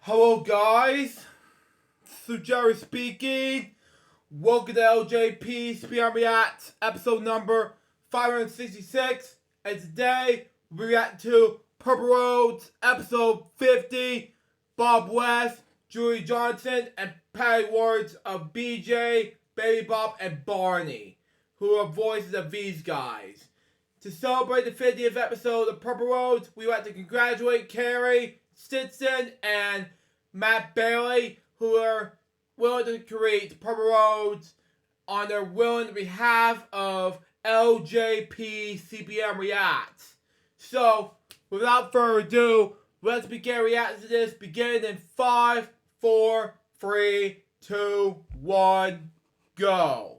Hello guys, this is Jerry speaking. Welcome to LJPCBM Reacts, episode number 566. And today we react to Purple Roads, episode 50. Bob West, Julie Johnson, and Patty Wards of BJ, Baby Bob, and Barney, who are voices of these guys. To celebrate the 50th episode of Purple Roads, we would like to congratulate Carrie Stinson and Matt Bailey, who are willing to create Purple Roads on their willing behalf of LJPCBM Reacts. So, without further ado, let's begin reacting to this, beginning in 5, 4, 3, 2, 1, go.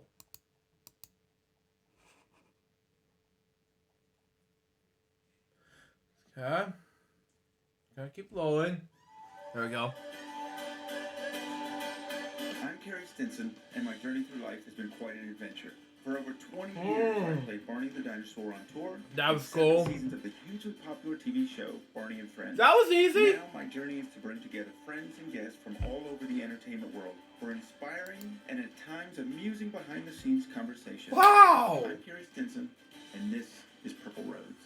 Okay. Gotta keep rolling. There we go. I'm Carrie Stinson, and my journey through life has been quite an adventure. For over 20 years, I played Barney the Dinosaur on tour. That was cool. 7 seasons of the hugely popular TV show, Barney and Friends. That was easy. Now, my journey is to bring together friends and guests from all over the entertainment world for inspiring and at times amusing behind-the-scenes conversations. Wow! I'm Carrie Stinson, and this is Purple Roads.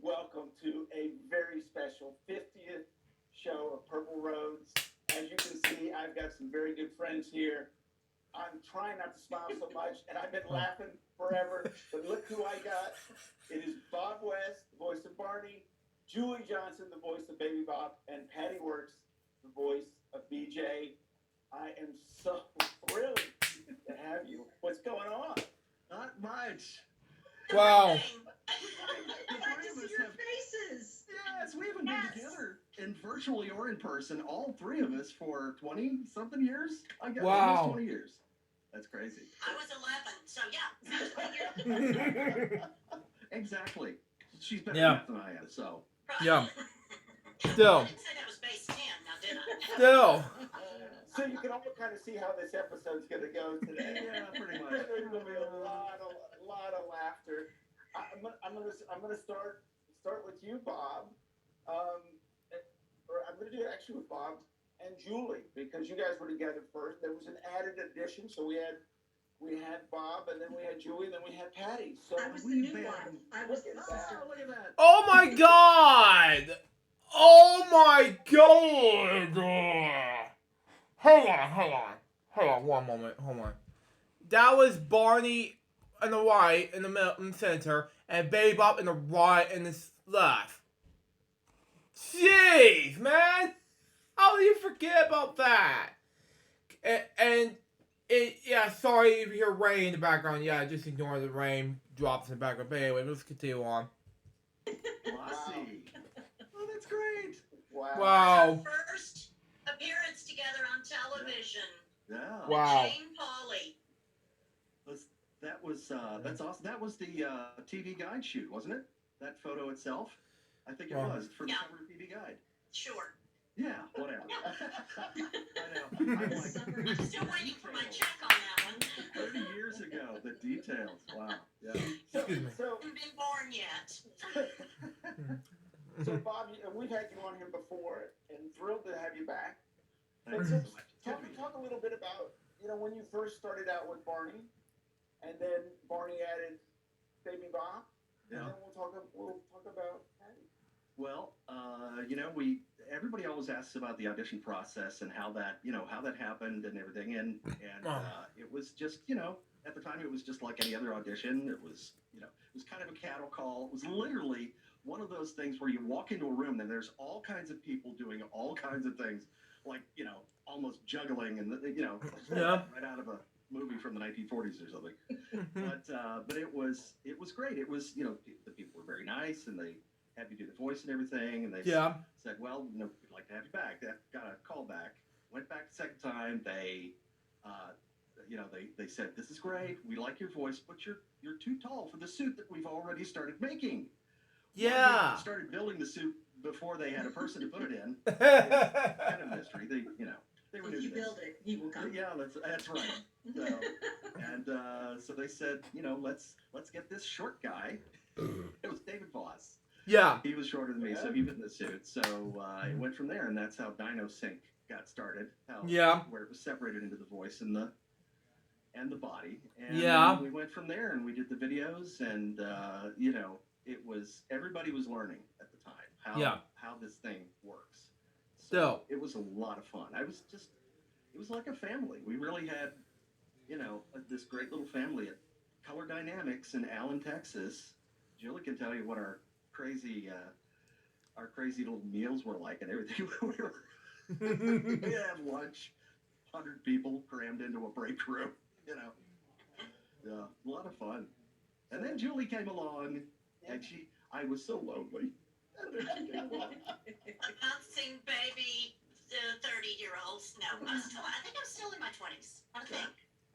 Welcome to a very special 50th show of Purple Roads. As you can see, I've got some very good friends here. I'm trying not to smile so much, and I've been laughing forever, but look who I got. It is Bob West, the voice of Barney, Julie Johnson, the voice of Baby Bob, and Patty Works, the voice of BJ. I am so thrilled to have you. What's going on? Not much. Wow. I'd like to see your faces. Yes, we haven't been together in virtually or in person, all three of us, for 20-something years. I guess Wow. almost 20 years. That's crazy. I was 11, so yeah. Exactly. She's better Yeah. at than I am, so. Yeah. I Still. didn't say that was base 10, now did I? Still. So you can all kind of see how this episode's going to go today. Yeah, pretty much. There's going to be a lot of laughter. I'm gonna start with you, Bob. Or I'm gonna do it actually with Bob and Julie because you guys were together first. There was an added addition, so we had Bob, and then we had Julie, and then we had Patty. So I was the new one. I was the sister. Look at that. Oh my god! Oh my god! Hold on, one moment, hold on. That was Barney in the right, in the middle, in the center, and Baby Bob in the right, and the left. Jeez, man! How do you forget about that? Yeah, sorry if you hear rain in the background. Yeah, just ignore the rain drops in the background. But anyway, let's continue on. Glossy. Oh, that's great. Wow. Our first appearance together on television. Yeah. Wow. Jane Pauley. That was that's awesome. That was the TV guide shoot, wasn't it? That photo itself. I think it Wow. was for the Yeah. cover of TV Guide. Sure. Yeah, whatever. I know. I'm like, I'm still waiting for my check on that one. 30 years ago, the details. Wow. Yeah. So Excuse me. so Haven't been born yet. so Bob, we've had you on here before, and thrilled to have you back. But Thanks. just talk a little bit about when you first started out with Barney, and then Barney added Baby Bob, and Yeah. then we'll talk about Patty. Well, everybody always asks about the audition process and how that happened and everything, and it was just, at the time it was just like any other audition. It was, it was kind of a cattle call. It was literally one of those things where you walk into a room and there's all kinds of people doing all kinds of things, like, almost juggling and, Yeah. right out of a movie from the 1940s or something. But it was great. It was, the people were very nice, and they had you do the voice and everything, and they said, well, we'd like to have you back. Got a call back. Went back the second time. They said, this is great. We like your voice, but you're too tall for the suit that we've already started making. Yeah. Well, they started building the suit before they had a person to put it in. It's kind of a mystery. They were new If you to this. build it, he will come. Yeah, that's right. So they said, let's get this short guy. It was David Voss. Yeah. He was shorter than me, so he was in the suit. So it went from there, and that's how Dino Sync got started. Where it was separated into the voice and the body. And then we went from there, and we did the videos, and you know, it was everybody was learning at the time how this thing works. So it was a lot of fun. It was like a family. We really had, you know, this great little family at Color Dynamics in Allen, Texas. Julie can tell you what our crazy little meals were like and everything. We had lunch, 100 people crammed into a break room, you know. Yeah, a lot of fun. And then Julie came along, and I was so lonely. And then she came along. Announcing baby 30-year-olds. No, I think I'm still in my 20s. I think.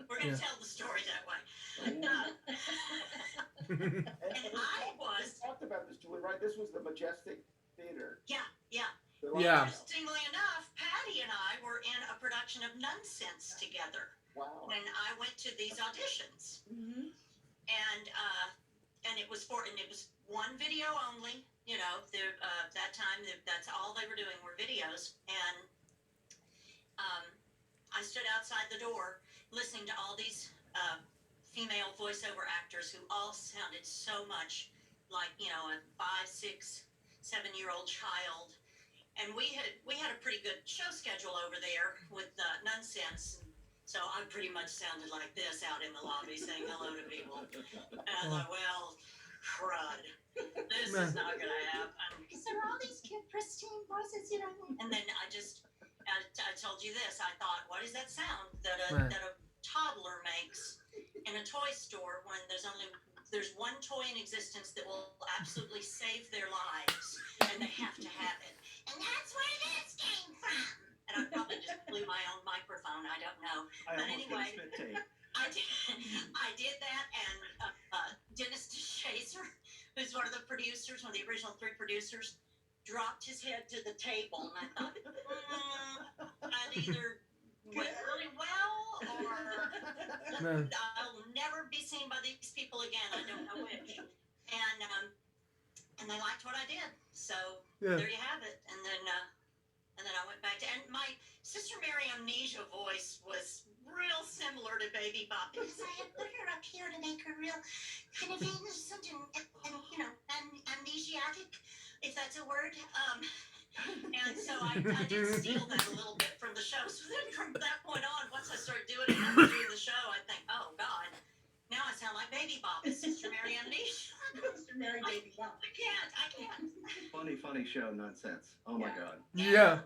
We're going to tell the story that way. And we talked about this, Julie, right? This was the Majestic Theater. Yeah. Yeah. Interestingly enough, Patty and I were in a production of Nonsense together. Wow. When I went to these auditions. Mm-hmm. And it was one video only. You know, that time that's all they were doing were videos. And I stood outside the door listening to all these female voiceover actors who all sounded so much like, you know, a 5, 6, 7-year-old child. And we had a pretty good show schedule over there with Nonsense. So I pretty much sounded like this out in the lobby saying hello to people. And I thought, well, crud. This is not going to happen. Because there are all these cute, pristine voices, you know. And then I told you this. I thought, what is that sound that a toddler makes in a toy store when there's one toy in existence that will absolutely save their lives, and they have to have it. And that's where this came from. And I probably just blew my own microphone. I don't know. But anyway, I did that, and Dennis DeShazer, who's one of the producers, one of the original 3 producers, dropped his head to the table, and I thought, I either went really well, or I'll never be seen by these people again. I don't know which. And they liked what I did, so there you have it. And then I went back to, and my Sister Mary Amnesia voice was real similar to Baby Bop, because I had put her up here to make her real kind of innocent and you know, amnesiatic, if that's a word. And so I did steal that a little bit from the show. So then from that point on, once I started doing it and I was doing the show, I think, oh God, now I sound like Baby Bop. It's Sister Mary Amnesia. Sister Mary Baby Bop. I can't. Funny show, Nonsense. Oh my God. Yeah.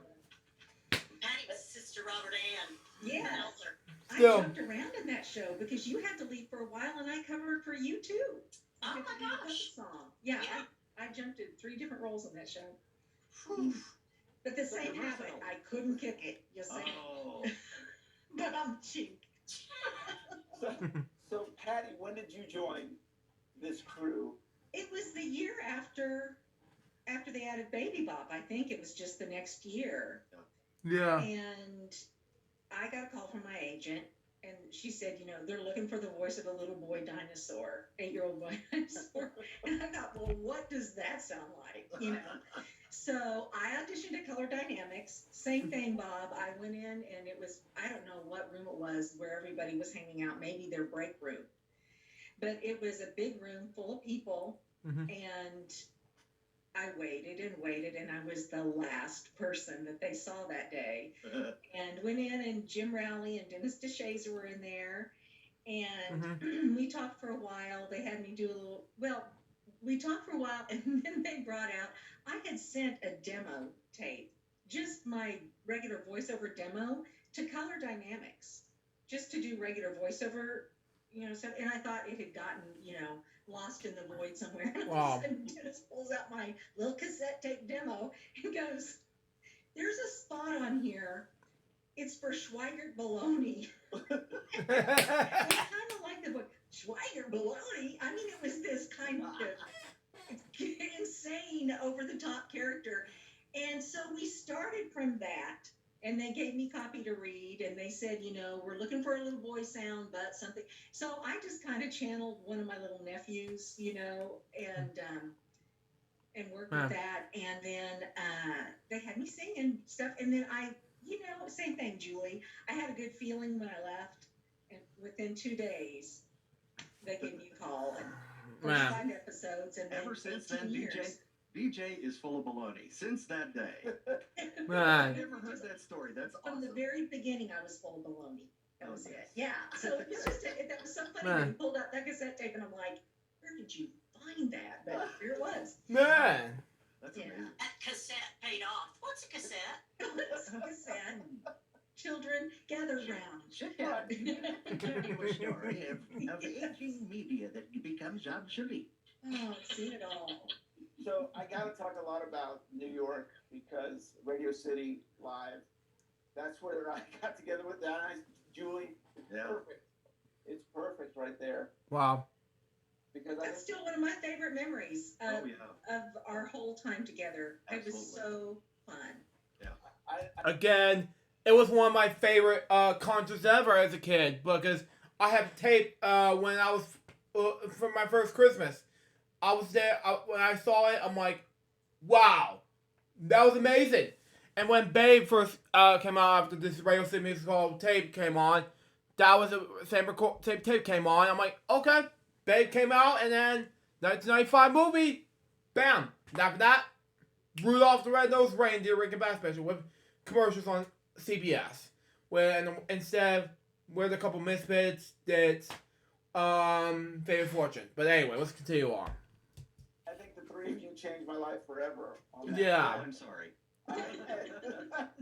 Patty was Sister Robert Ann. Yeah. Elder. I jumped around in that show because you had to leave for a while, and I covered for you too. Oh my gosh. Song. Yeah. I jumped in 3 different roles on that show. Whew. But the same habit, I couldn't kick it. You see? Oh. But I'm cheap. So, Patty, when did you join this crew? It was the year after they added Baby Bop. I think it was just the next year. Yeah. And I got a call from my agent, and she said, you know, they're looking for the voice of a little boy dinosaur, 8-year-old boy dinosaur. And I thought, well, what does that sound like? You know? So I auditioned at Color Dynamics. Same thing, Bob. I went in, and it was, I don't know what room it was where everybody was hanging out, maybe their break room. But it was a big room full of people, and I waited, and I was the last person that they saw that day. And went in, and Jim Rowley and Dennis DeShazer were in there, and we talked for a while. They had me do a little, we talked for a while, and then they brought out, I had sent a demo tape, just my regular voiceover demo, to Color Dynamics, just to do regular voiceover, you know, stuff. And I thought it had gotten, you know, lost in the void somewhere. And all of a sudden, Dennis pulls out my little cassette tape demo and goes, there's a spot on here. It's for Schweigert Baloney. It's kind of like the book, Schweigert Baloney. I mean, it was this kind of insane, over-the-top character. And so we started from that, and they gave me copy to read, and they said, you know, we're looking for a little boy sound, but something. So I just kind of channeled one of my little nephews, you know, and worked Huh. with that. And then they had me singing stuff. And then same thing, Julie. I had a good feeling when I left. And within 2 days, they gave me a call. And first Man. 5 episodes, and then Ever since 18 then, years. DJ is full of baloney. Since that day. Man. I've never heard that story. That's From the awesome. very beginning, I was full of baloney. That Oh, was yes. it. Yeah. So it was just that was so funny Man. when you pulled out that cassette tape, and I'm like, where did you find that? But here it was. Man. That's Yeah. amazing. That cassette paid off. What's a cassette? Cassette. Children, gather round. Sit down. Let me tell you a story of aging media that becomes obsolete. Oh, I've seen it all. So I got to talk a lot about New York because Radio City Live. That's where I got together with Dennis, Julie. Yeah. Perfect. It's perfect right there Wow. because That's still one of my favorite memories Oh, yeah. of our whole time together. It was Absolutely. so fun. I Again, it was one of my favorite concerts ever as a kid because I have tape when I was for my first Christmas. I was there when I saw it. I'm like, wow, that was amazing. And when Babe first came out after this Radio City Music Hall tape came on, that was the same tape came on. I'm like, okay, Babe came out, and then 1995 movie, bam. After that, Rudolph the Red-Nosed Reindeer Rick and Bass special with commercials on CBS. Instead, with a couple misfits, did Favorite Fortune. But anyway, let's continue on. think the three of you changed my life forever. On that. Yeah. I'm sorry.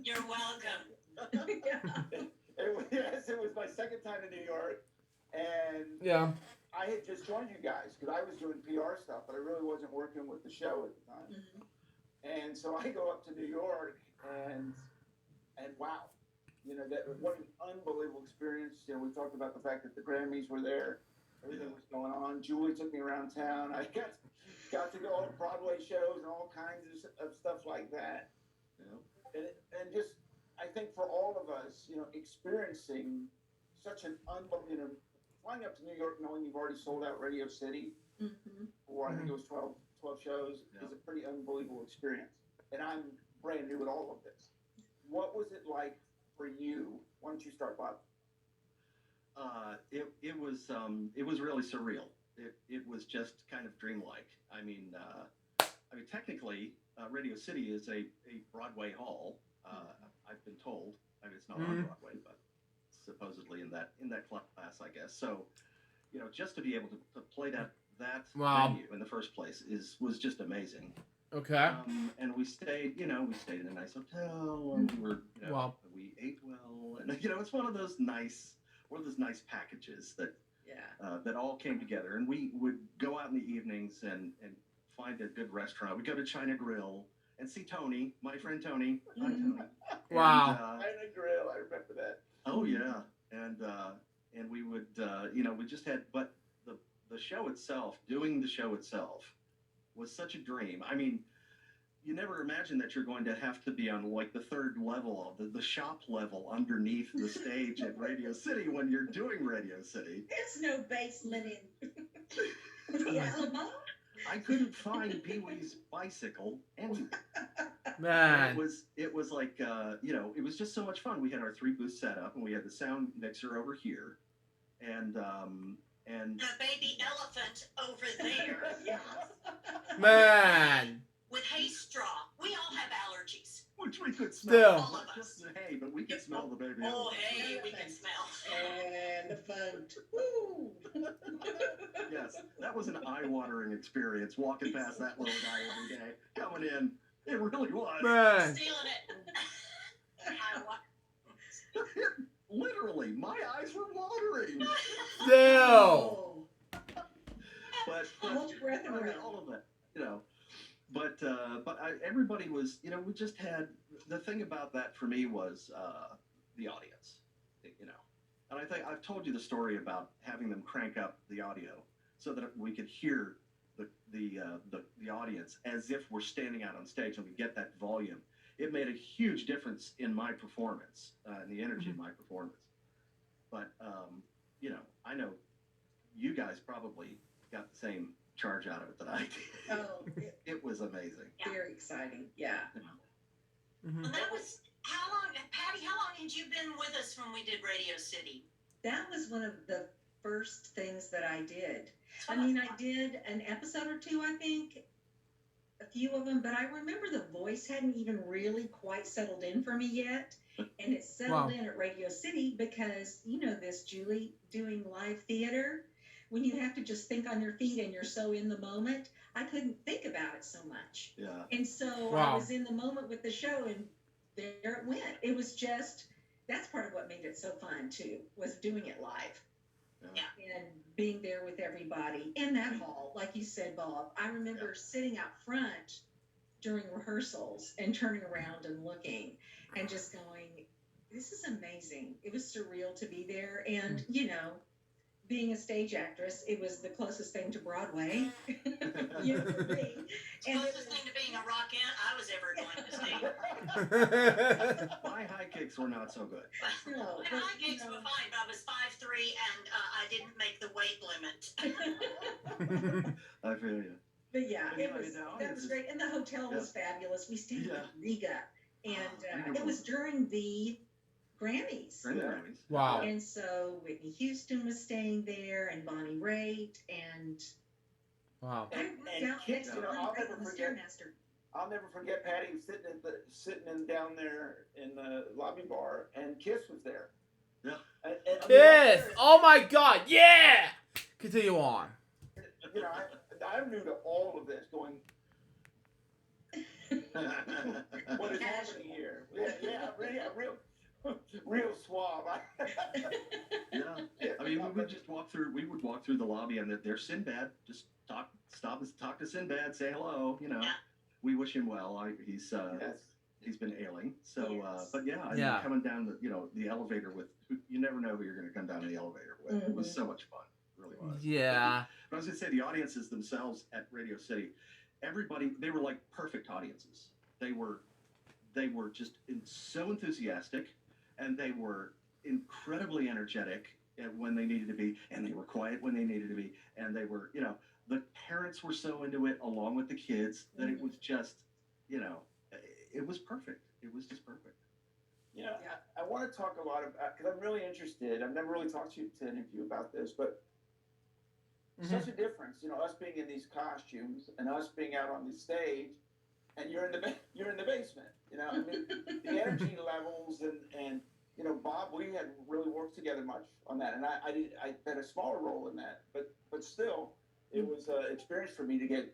You're welcome. Yes, it was my second time in New York, and Yeah. I had just joined you guys because I was doing PR stuff, but I really wasn't working with the show at the time. Mhm. And so I go up to New York, and wow, that what an unbelievable experience. We talked about the fact that the Grammys were there, everything was going on. Julie took me around town. I got to go to Broadway shows and all kinds of stuff like that. Yeah. And just I think for all of us, experiencing such an unbelievable, flying up to New York knowing you've already sold out Radio City, Mhm. or I think it was 12 shows, Yeah. is a pretty unbelievable experience. And I'm brand new at all of this. What was it like for you? Why don't you start, Bob? It was really surreal. It was just kind of dreamlike. I mean, technically, Radio City is a Broadway hall. I've been told. I mean, it's not on Broadway, but supposedly in that class, I guess. So, just to be able to play that Wow. venue in the first place was just amazing. Okay. And we stayed in a nice hotel, and Wow. we ate well, and it's one of those nice packages that Yeah. that all came together. And we would go out in the evenings and find a good restaurant. We'd go to China Grill and see Tony, my friend Tony. Hi, Tony. Wow. And, China Grill, I remember that. oh yeah, and we would we just had, but the show itself, doing the show itself, was such a dream. I mean, you never imagine that you're going to have to be on like the third level, the shop level underneath the stage at Radio City when you're doing Radio City. There's no basement in the Alamo. I couldn't find Pee Wee's bicycle anywhere. Man. It was like it was just so much fun. We had our 3 booths set up, and we had the sound mixer over here, and The baby elephant over there Yeah. Man. with hay straw. We all have allergies. which we could Still. smell. All of Not us. just the hay, but we could smell the baby. Oh, elephant. hey, we can smell. And the phone. Woo. Yes, that was an eye-watering experience walking past that little guy every day, coming in. It really was. Man. Stealing it. I wa- Literally, my eyes were watering. Still. Oh. But Hold your breath and I mean, run. all of that, But everybody was, we just had, the thing about that for me was the audience, And I think I've told you the story about having them crank up the audio so that we could hear the audience as if we're standing out on stage, and we get that volume. It made a huge difference in my performance, and the energy in my performance. But I know you guys probably got the charge out of it that I did. Oh, It was amazing. very exciting. Yeah. Mhm. And that was how long, Patty? How long had you been with us when we did Radio City? That was one of the first things that I did. So I mean, I did an episode or two, I think, a few of them, but I remember the voice hadn't even really quite settled in for me yet. And it settled Wow. in at Radio City because, you know this, Julie, doing live theater, when you have to just think on your feet and you're so in the moment, I couldn't think about it so much. Yeah. And so Wow. I was in the moment with the show, and there it went. It was just, that's part of what made it so fun, too, was doing it live. Yeah. And being there with everybody in that hall, like you said, Bob. I remember sitting out front during rehearsals and turning around and looking and just going, this is amazing. It was surreal to be there. And, you know, being a stage actress, it was the closest thing to Broadway, you know, for me. It's the And closest thing to being a rock I was ever going to see. My high kicks were not so good. No, My but, high you gigs know, were fine, but I was 5'3" and I didn't make the weight limit. I feel you. But yeah, But it yeah, was, you know, that it's was just- great. And the hotel was fabulous. We stayed Yeah. with Riga, and Riga it was was- during the Grammys. Grand Yeah. Grammys. Wow. And so Whitney Houston was staying there, and Bonnie Raitt, and Wow. I And- worked and out kids, next to you know, Bonnie I'll Raitt never on the forget- Stairmaster. I'll never forget Patty sitting in down there in the lobby bar, and Kiss was there. Yeah. And, I mean, Kiss! Oh my God! Yeah! Continue on. You know, I'm new to all of this. Going, what is happening here? Yeah, real suave. Yeah. I mean, we would just walk through. We would walk through the lobby, and there's Sinbad. Just talk to Sinbad. Say hello. You know, Yeah. we wish him well. Yes. He's been ailing. So, Yes. but yeah, I mean, Yeah. coming down the elevator with. You never know who you're going to come down the elevator with. It was so much fun. It really was. Yeah. But I was going to say the audiences themselves at Radio City, everybody, they were like perfect audiences. They were just so enthusiastic, and they were incredibly energetic when they needed to be, and they were quiet when they needed to be, and they were, the parents were so into it along with the kids that it was just, it was perfect. It was just perfect. You know, I want to talk a lot about, because I'm really interested. I've never really talked to any of you about this, but such a difference. You know, us being in these costumes and us being out on the stage, and you're in the basement. You know, I mean, the energy levels and you know, Bob, we hadn't really worked together much on that, and I had a smaller role in that, but still, it was an experience for me to get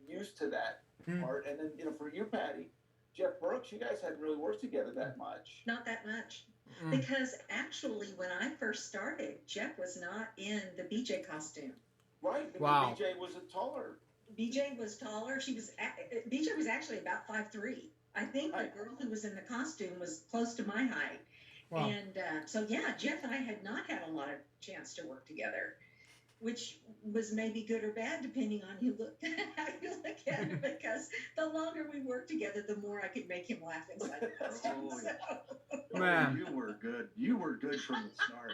used to that part. And then, you know, for you, Patty, Jeff Brooks, you guys hadn't really worked together that much. Not that much. Because actually, when I first started, Jeff was not in the BJ costume. Right? Because Wow. BJ was a taller. BJ was taller. BJ was actually about 5'3". I think the girl who was in the costume was close to my height. Wow. And so, yeah, Jeff and I had not had a lot of chance to work together, which was maybe good or bad, depending on how you look at it, because the longer we worked together, the more I could make him laugh inside the costume. Oh, So. Man. You were good. You were good from the start.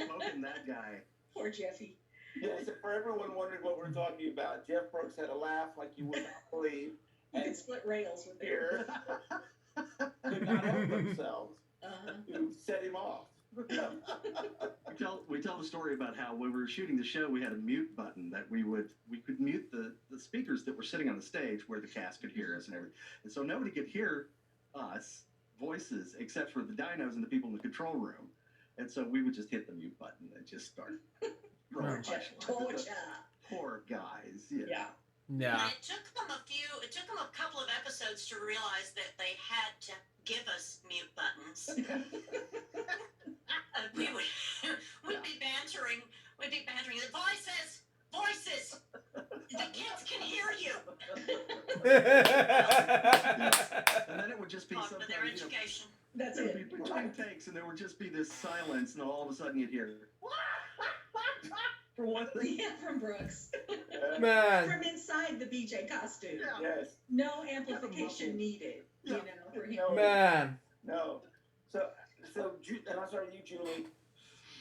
Poking that guy. Poor Jeffy. Yes, for everyone wondering what we're talking about, Jeff Brooks had a laugh like you would not believe. You And could split rails with it. here could not help themselves Uh-huh. to set him off. We tell the story about how when we were shooting the show, we had a mute button that we could mute the speakers that were sitting on the stage where the cast could hear us and everything. And so nobody could hear us voices except for the dinos and the people in the control room. And so we would just hit the mute button and just start throwing punchlines. Poor guys. Yeah. Yeah. And it took them a couple of episodes to realize that they had to give us mute buttons. We'd be bantering, the voices, the kids can hear you. And then it would just be Talk to their sometimes, education. That's there'd it. be between takes, and there would just be this silence, and all of a sudden you'd hear, for one thing. Yeah, from Brooks. Man. From inside the BJ costume. Yes. No amplification needed, you know, for him. No. Man. No. So, and I'm sorry, you, Julie.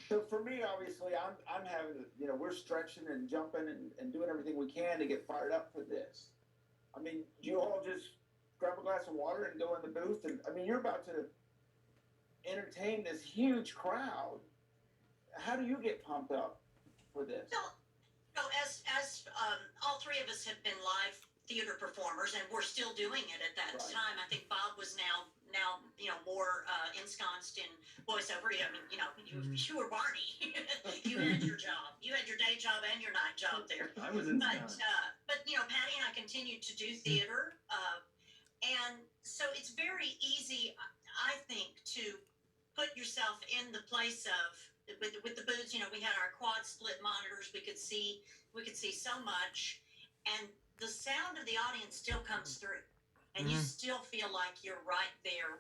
So for me, obviously, I'm having, we're stretching and jumping and doing everything we can to get fired up for this. I mean, do you all just grab a glass of water and go in the booth? And I mean, you're about to entertain this huge crowd. How do you get pumped up for this? No, as all three of us have been live theater performers, and we're still doing it at that Right. time. I think Bob was now more ensconced in voiceover. I mean, you were Barney. You had your job. You had your day job and your night job there. I was in. But Patty and I continued to do theater, and so it's very easy, I think, to put yourself in the place of with the booths. We had our quad split monitors. We could see so much, and the sound of the audience still comes through, and you still feel like you're right there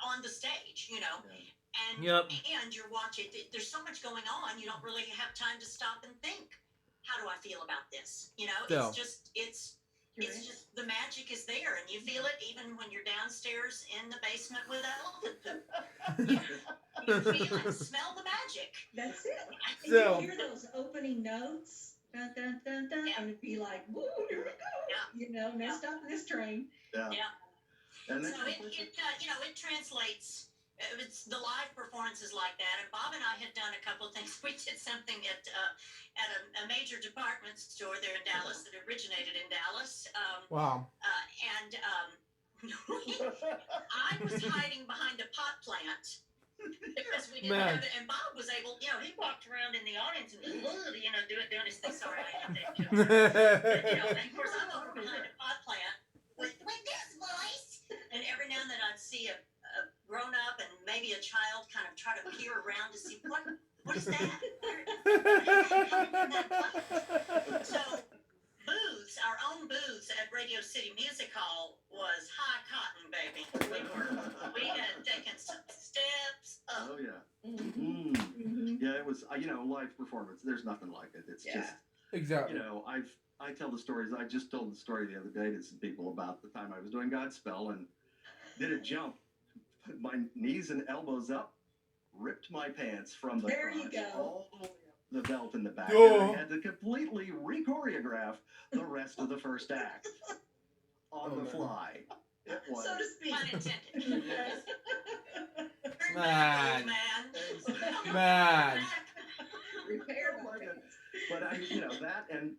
on the stage. And and you're watching. There's so much going on. You don't really have time to stop and think. How do I feel about this? Still. It's just the magic is there, and you feel it even when you're downstairs in the basement with elephant poop. You feel it, smell the magic. That's it. And So- you hear those opening notes, dun, dun, dun, dun, and it'd be like, woo, here we go. No stopping this train. Yeah. Yeah. And So then, it translates. It's the live performances like that. And Bob and I had done a couple of things. We did something at a major department store there in Dallas that originated in Dallas. Wow. I was hiding behind a pot plant because we didn't Man. have it. And Bob was able, he walked around in the audience and doing his thing. Sorry, I had that. And of course, I'm over behind a pot plant with this voice. And every now and then I'd see a grown up and maybe a child kind of try to peer around to see what is that? So booths, our own booths at Radio City Music Hall was high cotton, baby. We had taken some steps up. oh yeah. Mm-hmm. Yeah, it was. Live performance. There's nothing like it. It's Yeah. just. Exactly. I tell the stories. I just told the story the other day to some people about the time I was doing Godspell and did a jump, put my knees and elbows up, ripped my pants from the There you crotch go. all the way up the belt in the back. Oh. And I had to completely re-choreograph the rest of the first act on Oh, the man. fly. It was. So to speak. Pun intended. Yes. Turn Man. back, old man. Man. Repair Oh my my pants. But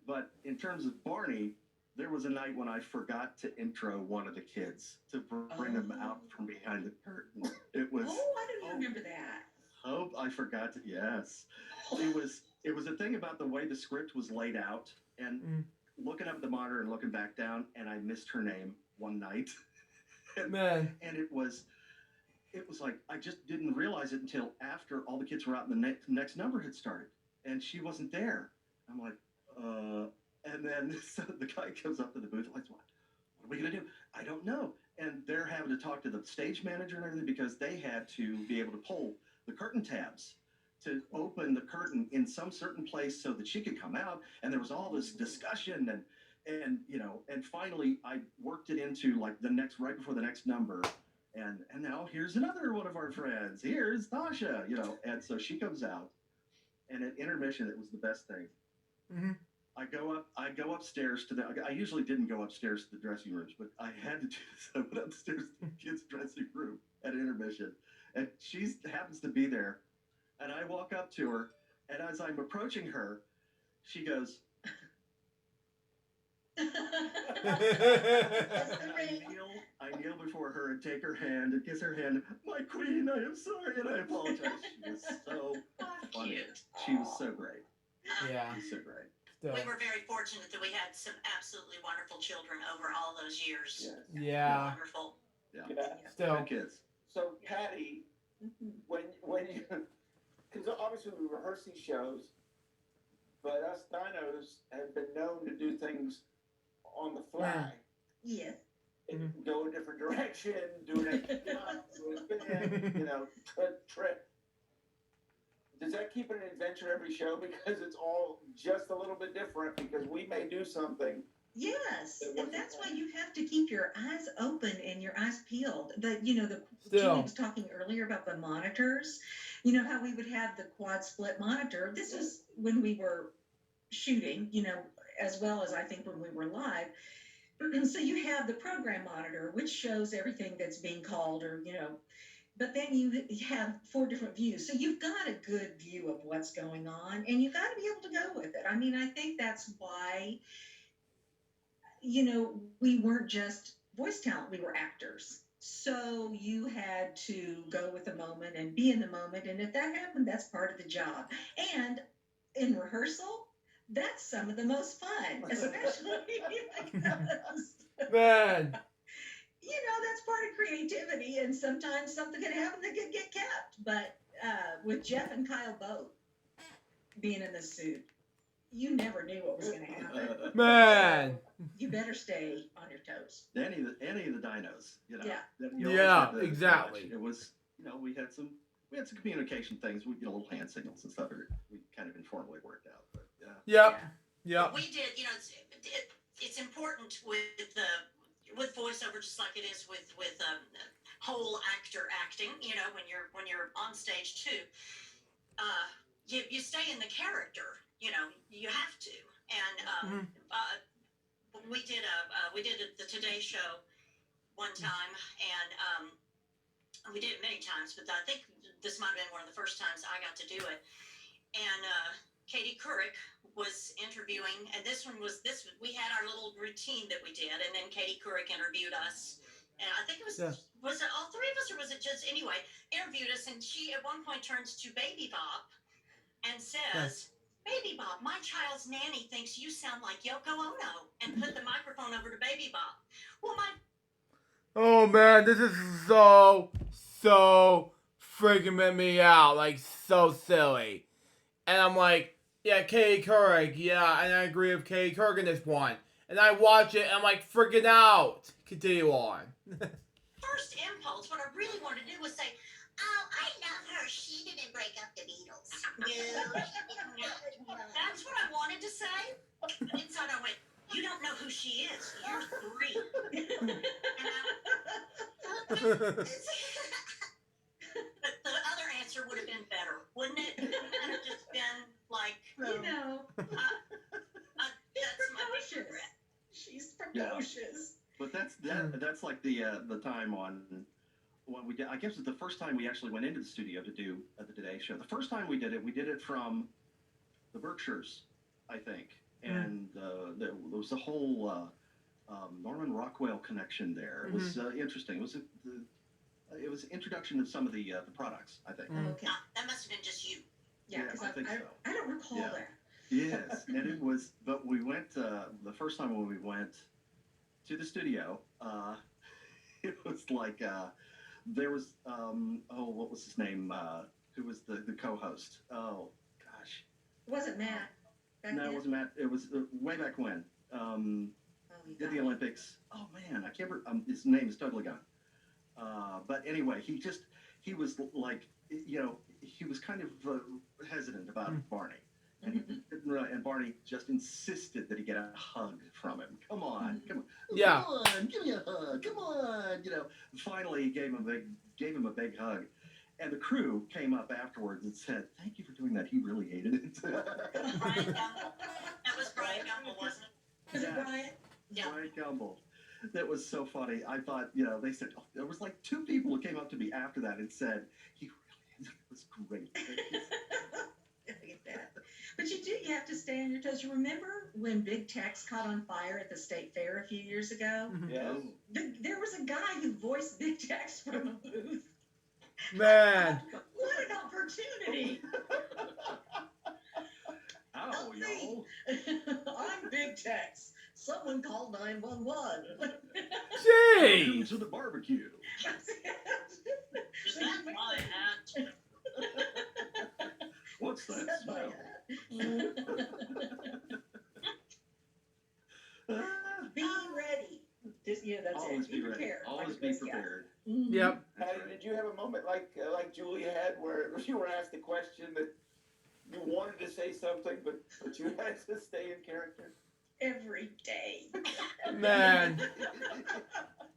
but in terms of Barney, there was a night when I forgot to intro one of the kids to bring him out from behind the curtain. It was. Oh, I don't remember that. Oh, I forgot to. Yes, it was a thing about the way the script was laid out, and looking up at the monitor and looking back down, and I missed her name one night, Man. and it was like I just didn't realize it until after all the kids were out and the next number had started, and she wasn't there. I'm like, and then so the guy comes up to the booth, like, what are we gonna do? I don't know. And they're having to talk to the stage manager and everything because they had to be able to pull the curtain tabs to open the curtain in some certain place so that she could come out. And there was all this discussion and finally I worked it into like right before the next number. And now here's another one of our friends. Here's Tasha, and so she comes out, and at intermission, it was the best thing. Mhm. I go upstairs I usually didn't go upstairs to the dressing rooms, but I had to do this. I went upstairs to the kids' dressing room at intermission, and she happens to be there, and I walk up to her, and as I'm approaching her, she goes, I kneel before her and take her hand and kiss her hand. My queen, I am sorry, and I apologize. She was so funny. Cute. She was so great. Yeah. She was so great. Still. We were very fortunate that we had some absolutely wonderful children over all those years. Yes. Yeah. Wonderful. Yeah. Yeah. Still. Good kids. So, Patty, when you, because obviously we rehearse these shows, but us dinos have been known to do things on the fly. Yes. Go a different direction, do an extra time, do a spin, trip. Does that keep it an adventure every show? Because it's all just a little bit different because we may do something Yes, It and wasn't that's why fun. you have to keep your eyes open and your eyes peeled. The Julie Still. was talking earlier about the monitors. How we would have the quad split monitor. This is when we were shooting, as well as I think when we were live. And so you have the program monitor, which shows everything that's being called, but then you have four different views. So you've got a good view of what's going on, and you've got to be able to go with it. I mean, I think that's why we weren't just voice talent, we were actors. So you had to go with the moment and be in the moment. And if that happened, that's part of the job. And in rehearsal, that's some of the most fun, especially because, Man. that's part of creativity. And sometimes something can happen that could get kept. But with Jeff and Kyle both being in the suit, you never knew what was going to happen. Man. So you better stay on your toes. Any of the dinos, Yeah. you always Yeah, had to exactly. watch. It was, we had some communication things. We little hand signals and stuff. We kind of informally worked out, but Yep. Yep. We did, it's important with voiceover, just like it is with whole actor acting. When you're on stage too, you stay in the character. You have to. And we did the Today Show one time, and we did it many times, but I think this might have been one of the first times I got to do it. And Katie Couric was interviewing, and we had our little routine that we did, and then Katie Couric interviewed us. And I think it was it all three of us, or was it just anyway, interviewed us, and she at one point turns to Baby Bop and says, Baby Bop, my child's nanny thinks you sound like Yoko Ono, and put the microphone over to Baby Bop. Well, Oh man, this is so freaking met me out. Like, so silly. And I'm like, yeah, Katie Couric, yeah, and I agree with Katie Couric in this one. And I watch it, and I'm like freaking out. Continue on. first impulse, what I really wanted to do was say, oh, I love her. She didn't break up the Beatles. No, she did not. That's what I wanted to say. But inside I went, you don't know who she is. You're 3. But the other answer would have been better, wouldn't it? It would have just been like, that's my big regret. She's precocious. But that's like the time on when we did. I guess it was the first time we actually went into the studio to do the Today Show. The first time we did it from the Berkshires, I think, and there was a whole Norman Rockwell connection there. It was interesting. It was introduction of some of the products, I think. Okay. That must have been just you. Yeah, because I think so. I don't recall that. Yes, and it was. But we went the first time when we went to the studio. It was like there was what was his name? Who was the co-host? Oh gosh. It wasn't Matt. It wasn't Matt. It was way back when. Did the Olympics. Oh man, I can't remember. His name is totally gone. But anyway, he was like, he was kind of hesitant about Barney. And Barney just insisted that he get a hug from him. Come on. Yeah. Come on, give me a hug. Come on. Finally he gave him a big hug. And the crew came up afterwards and said, thank you for doing that. He really hated it. Brian Gumble. That was Brian Gumble, wasn't it? Was it Brian? Yeah. Brian Gumble. That was so funny. I thought, they said, there was like 2 people who came up to me after that and said, he really, it was great. Look at that. But you have to stay on your toes. You remember when Big Tex caught on fire at the State Fair a few years ago? Yes. There was a guy who voiced Big Tex from a booth. Man. What an opportunity. Oh, yo. I'm Big Tex. Someone called 911. Jeez. Welcome to the barbecue. Is that my hat? What's that smell? Be ready. That's Always it. be ready. prepared. Always like be Boy Scout. prepared. Yep. That's Patty, right. did you have a moment like Julie had where you were asked a question that you wanted to say something, but you had to stay in character? every day. Man.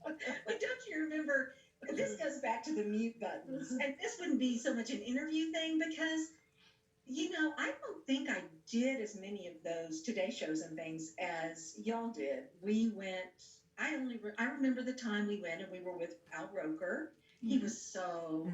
But don't you remember, this goes back to the mute buttons, and this wouldn't be so much an interview thing because, I don't think I did as many of those Today shows and things as y'all did. We went, I remember the time we went and we were with Al Roker. He was so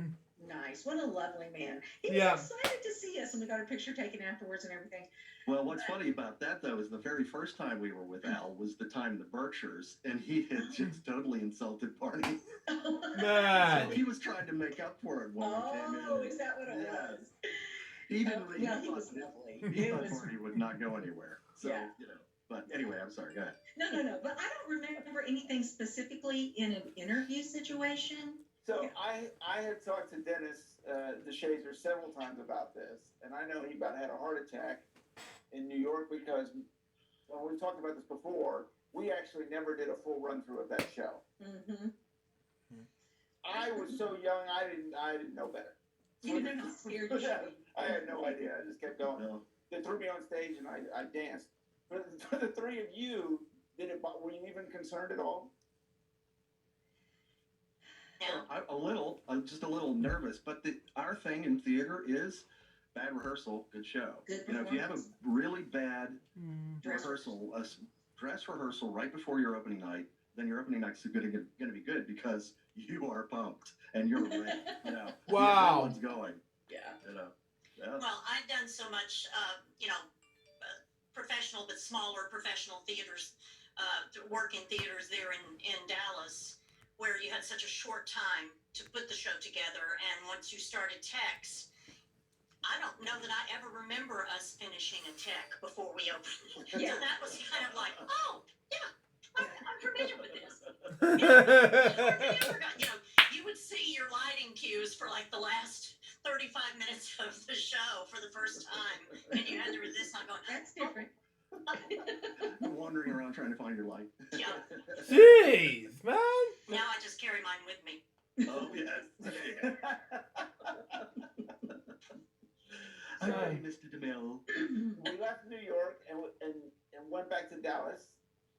nice. What a lovely man. He was excited to see us, and we got a picture taken afterwards and everything. Well, what's funny about that, though, is the very first time we were with Al was the time the Berkshires, and he had just totally insulted Barney. Man. So he was trying to make up for it when we came in. Oh, is that what it was? He didn't really. Well, he was lovely. He thought Barney would not go anywhere. So, But anyway, I'm sorry. Go ahead. No. But I don't remember anything specifically in an interview situation. So I had talked to Dennis DeShazer several times about this, and I know he about had a heart attack in New York because when we talked about this before, we actually never did a full run through of that show. Mm-hmm. I was so young, I didn't know better. You didn't know how scared you should be. I had no idea. I just kept going. No. They threw me on stage and I danced. For the three of you, were you even concerned at all? No. A little. I'm just a little nervous. But our thing in theater is bad rehearsal, good show. Good If you have a performance. really bad Dress rehearsal, a dress rehearsal right before your opening night, then your opening night's going to be good because you are pumped and you're ready. Wow. Everyone's going. Yeah. Well, I've done so much, professional but smaller professional theaters, work in theaters there in Dallas, where you had such a short time to put the show together, and once you started techs, I don't know that I ever remember us finishing a tech before we opened. Yeah. So that was kind of like, oh, yeah, I'm familiar with this. You would see your lighting cues for like the last 35 minutes of the show for the first time, and you had to resist not going, That's different. Wandering around trying to find your light. Yeah. Jeez, man. Now I just carry mine with me. Oh, yes. Hi, Mr. DeMille. We left New York and went back to Dallas,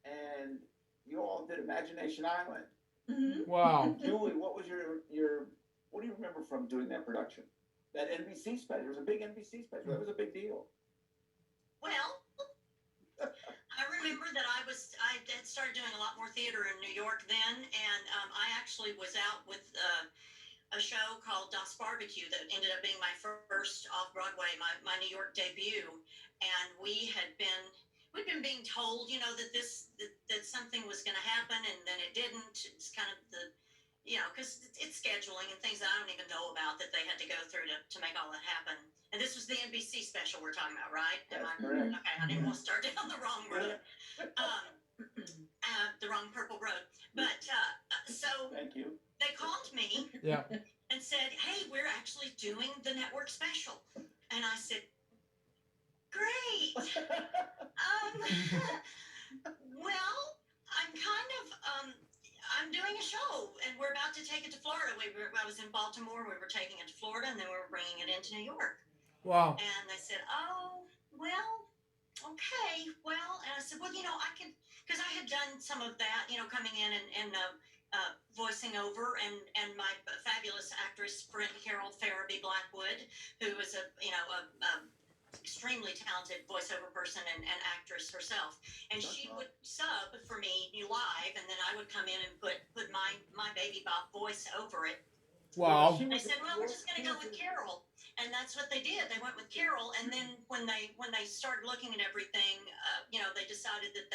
and you all did Imagination Island. Mm-hmm. Wow. Julie, what was your what do you remember from doing that production? That NBC special. It was a big NBC special. That was a big deal. Well, I remember that I had started doing a lot more theater in New York then, and I actually was out with a show called Das Barbecue that ended up being my first off-Broadway, my New York debut, and we'd been being told, that something was going to happen, and then it didn't. It's kind of because it's scheduling and things that I don't even know about that they had to go through to make all that happen. And this was the NBC special we're talking about, right? That's correct. Okay, I didn't want to start down the wrong road, the wrong purple road. But so Thank you. they called me Yeah. and said, hey, we're actually doing the network special. And I said, great. Well, I'm doing a show, and we're about to take it to Florida. I was in Baltimore, we were taking it to Florida, and then we were bringing it into New York. Wow. And they said, oh, well, okay, well, and I said, well, I could, because I had done some of that, coming in and voicing over, and my fabulous actress friend Carol Farabee Blackwood, who was a extremely talented voiceover person and actress herself, and she would sub for me live, and then I would come in and put my baby bop voice over it. Wow. They said, well, we're just going to go with Carol. And that's what they did. They went with Carol. And then when they started looking at everything, they decided that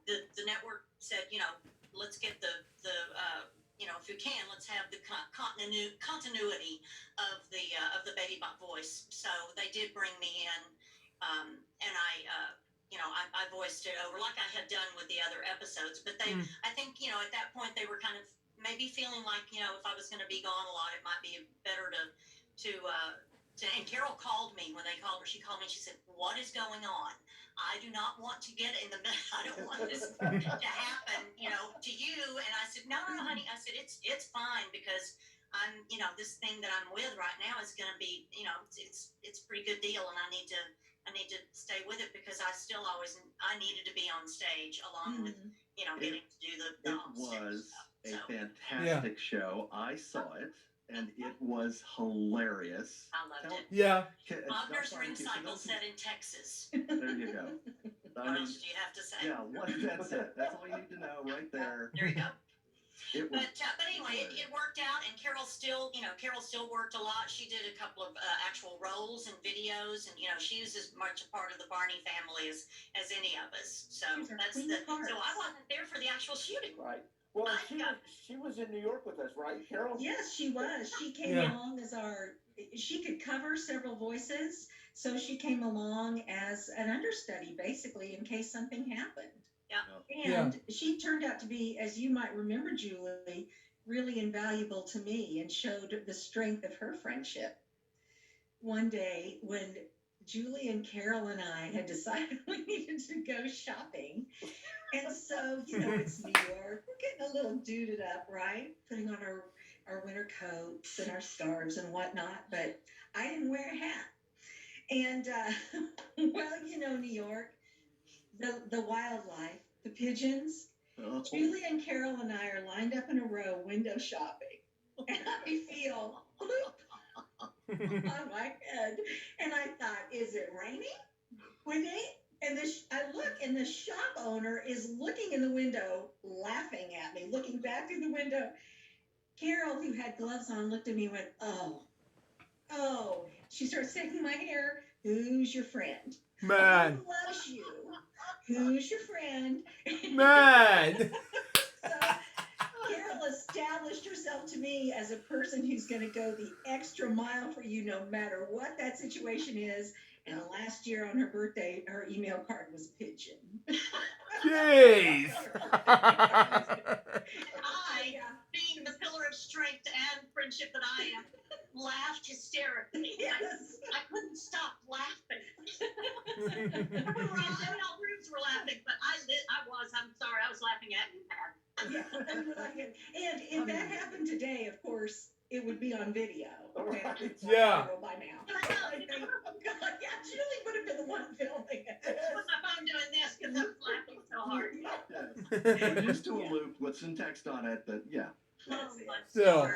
the network said, let's get the if you can, let's have the continuity of the baby bop voice. So they did bring me in, and I voiced it over like I had done with the other episodes. But I think, at that point they were kind of maybe feeling like, if I was going to be gone a lot, it might be better to and Carol called me when they called her. She called me and she said, what is going on? I do not want to get in the middle. I don't want this to happen, to you. And I said, no, honey. I said, it's fine because I'm, this thing that I'm with right now is going to be, it's a pretty good deal. And I need to stay with it because I needed to be on stage along with, you know, getting to do the It on-stage was stuff. a So fantastic show. I saw it, and it was hilarious. I loved it. Yeah. Wagner's Ring Cycle set in Texas. There you go. What else do you have to say? Yeah, that's it. That's all you need to know right there. There you go. It was, But anyway, it worked out, and Carol still worked a lot. She did a couple of actual roles and videos, and she was as much a part of the Barney family as any of us. So that's so I wasn't there for the actual shooting. Right. Well, she was in New York with us, right, Carol? Yes, she was. She came along as she could cover several voices, so she came along as an understudy, basically, in case something happened. Yeah. And she turned out to be, as you might remember, Julie, really invaluable to me and showed the strength of her friendship. One day when Julie and Carol and I had decided we needed to go shopping, and so, it's New York. We're getting a little duded up, right? Putting on our winter coats and our scarves and whatnot, but I didn't wear a hat. And, well, New York, the wildlife, the pigeons. Julie and Carol and I are lined up in a row window shopping. And I feel bloop on my head. And I thought, is it raining? Windy? And I look, and the shop owner is looking in the window, laughing at me, looking back through the window. Carol, who had gloves on, looked at me and went, oh. She starts taking my hair. Who's your friend? Man. Who loves you? Who's your friend? Man. So Carol established herself to me as a person who's going to go the extra mile for you no matter what that situation is. And last year on her birthday, her email card was a pigeon. Jeez. I, being the pillar of strength and friendship that I am, laughed hysterically. Yes. I couldn't stop laughing. All rooms were laughing, but I'm sorry, I was laughing at you, Pat. Yeah. And if that happened today, of course, it would be on video. Okay? Right. Yeah. By now. Yeah, Julie would have been the one filming it. With my phone doing this because I was laughing so hard. We're used to a loop with some text on it, but yeah. So.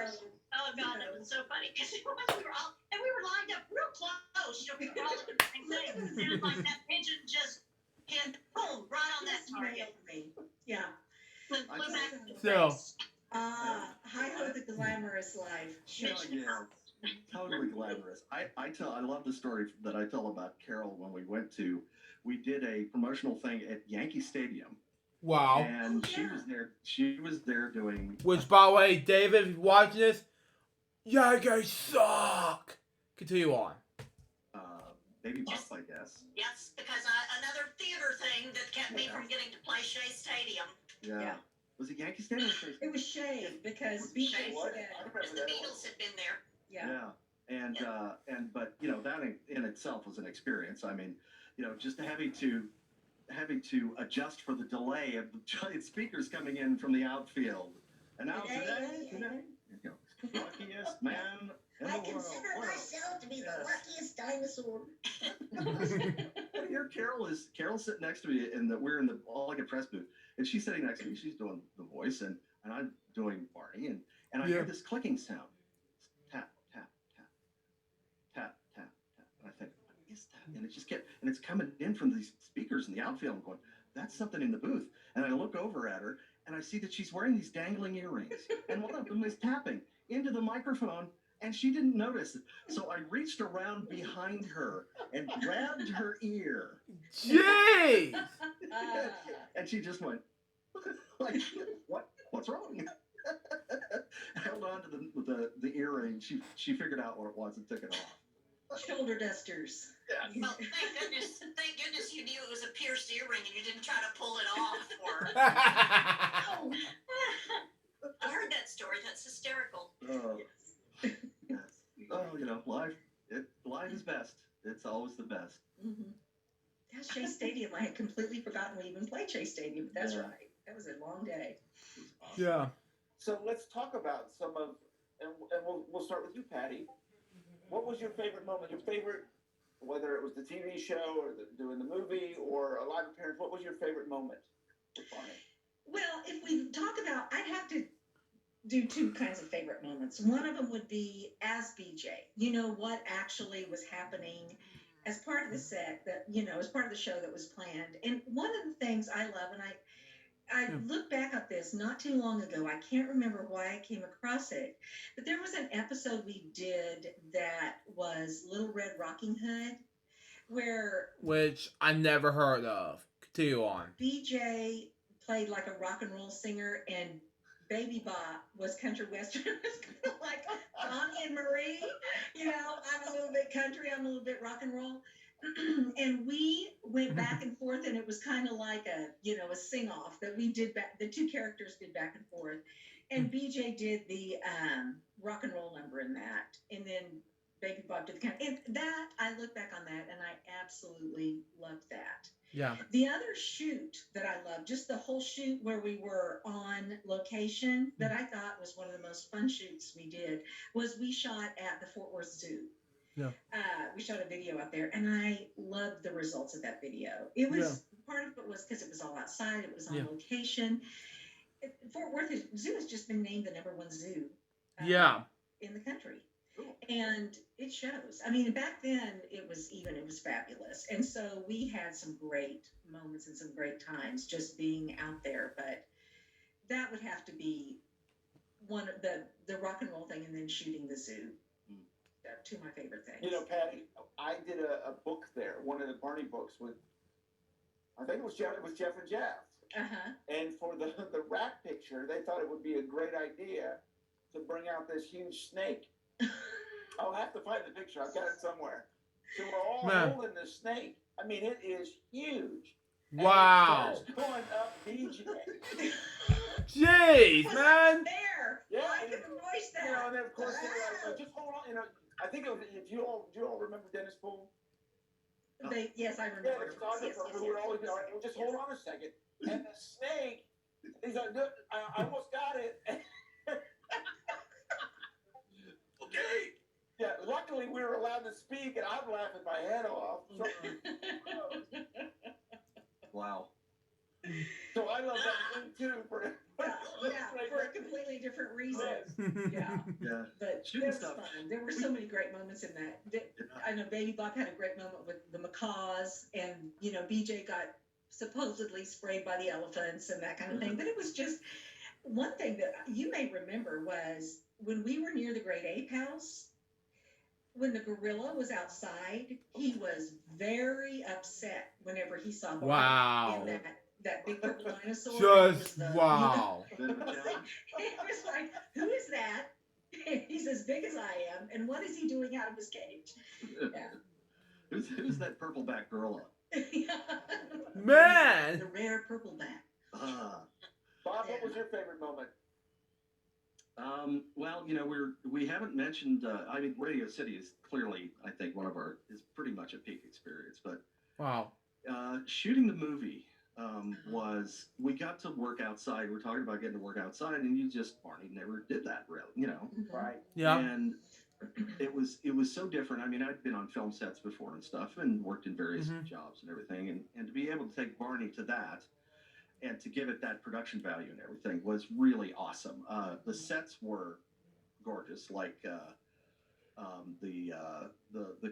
Oh God, that was so funny. Because we were lined up real close. We were all at the same thing. It sounded like that pigeon just hit boom right on that target. Yeah. Flew back to the So. face. Hi ho, the glamorous life. Sure, yeah. Totally glamorous. I love the story that I tell about Carol when we did a promotional thing at Yankee Stadium. Wow. And she was there doing. Which, by the way, David, if you're watching this, Yankees suck. Continue on. Baby Buff, I guess. Yes, because another theater thing that kept me from getting to play Shea Stadium. Yeah. Was it Yankee Stadium? It was Shea because Shea. Beatles The Beatles had been there. Yeah. But that in itself was an experience. I mean, just having to adjust for the delay of the giant speakers coming in from the outfield. And now today, luckiest man in the world. I consider myself to be the luckiest dinosaur. Here Carol's sitting next to me, and we're in the all like a press booth, and she's sitting next to me. She's doing the voice, and I'm doing Barney, and I hear this clicking sound. Tap, tap, tap, tap, tap, tap. And I think, what is that? And it just and it's coming in from these speakers in the outfield. I'm going, that's something in the booth. And I look over at her, and I see that she's wearing these dangling earrings, and one of them is tapping into the microphone, and she didn't notice it. So I reached around behind her and grabbed her ear. Jeez. And she just went, like, what's wrong? Held on to the earring. She figured out what it was and took it off. Shoulder dusters. Yeah. Well, thank goodness you knew it was a pierced earring and you didn't try to pull it off. Oh. I heard that story. That's hysterical. Yes. Life is best. It's always the best. Mm-hmm. Yeah, Shea Stadium. I had completely forgotten we even played Shea Stadium, but that's right. That was a long day. Awesome. Yeah. So let's talk about some of, and we'll start with you, Patty. What was your favorite moment? Your favorite whether it was the TV show or doing the movie or a live appearance, what was your favorite moment with Barney? Well, if we talk about, I'd have to do two kinds of favorite moments. One of them would be as BJ. You know what actually was happening as part of the set that as part of the show that was planned. And one of the things I love, and I look back at this not too long ago. I can't remember why I came across it, but there was an episode we did that was Little Red Rocking Hood, which I never heard of. Continue on. BJ played like a rock and roll singer, and Baby Bop was country western. It was kind of like Donnie and Marie. I'm a little bit country, I'm a little bit rock and roll. And we went back and forth, and it was kind of like a sing off that we did back. The two characters did back and forth, and BJ did the rock and roll number in that, and then Baby Bob did the country. And that I look back on that, and I absolutely loved that. Yeah. The other shoot that I loved, just the whole shoot where we were on location, that I thought was one of the most fun shoots we did, was we shot at the Fort Worth Zoo. Yeah. We shot a video out there, and I loved the results of that video. It was part of it was because it was all outside, it was on location. Fort Worth Zoo has just been named the #1 zoo. In the country. And it shows. I mean, back then it was fabulous. And so we had some great moments and some great times just being out there. But that would have to be one of the rock and roll thing, and then shooting the zoo. Two of my favorite things. Patty, I did a book there, one of the Barney books with, I think it was Jeff and Jeff. Uh-huh. And for the rat picture, they thought it would be a great idea to bring out this huge snake. I'll have to find the picture. I've got it somewhere. So we're all holding the snake. I mean, it is huge. Wow. And it starts going up BJ. Jeez, man. There. Yeah. I can voice that. And then of course they're like, just hold on. I think it was, do you all remember Dennis Poole? Yes, I remember. Yeah, the photographer who would always be like, just hold on a second. And the snake, he's like, I almost got it. Okay. Yeah, luckily we were allowed to speak, and I'm laughing my head off. Wow. So I love that thing too. For a completely different reason. Yeah. But it was fun. There were so many great moments in that. I know Baby Bob had a great moment with the macaws, and BJ got supposedly sprayed by the elephants and that kind of thing. But it was just one thing that you may remember was when we were near the Great Ape House. When the gorilla was outside, he was very upset whenever he saw Barney in that big purple dinosaur. Wow. He was like, who is that? He's as big as I am, and what is he doing out of his cage? Yeah. Who's that purple back gorilla? Man! The rare purple back. Bob, what was your favorite moment? Well, we haven't mentioned. I mean, Radio City is clearly, I think, is pretty much a peak experience. But wow, shooting the movie was, we got to work outside. We're talking about getting to work outside, and Barney never did that, really. Right? Yeah. And it was so different. I mean, I'd been on film sets before and stuff, and worked in various jobs and everything, and to be able to take Barney to that. And to give it that production value and everything was really awesome. The sets were gorgeous, like the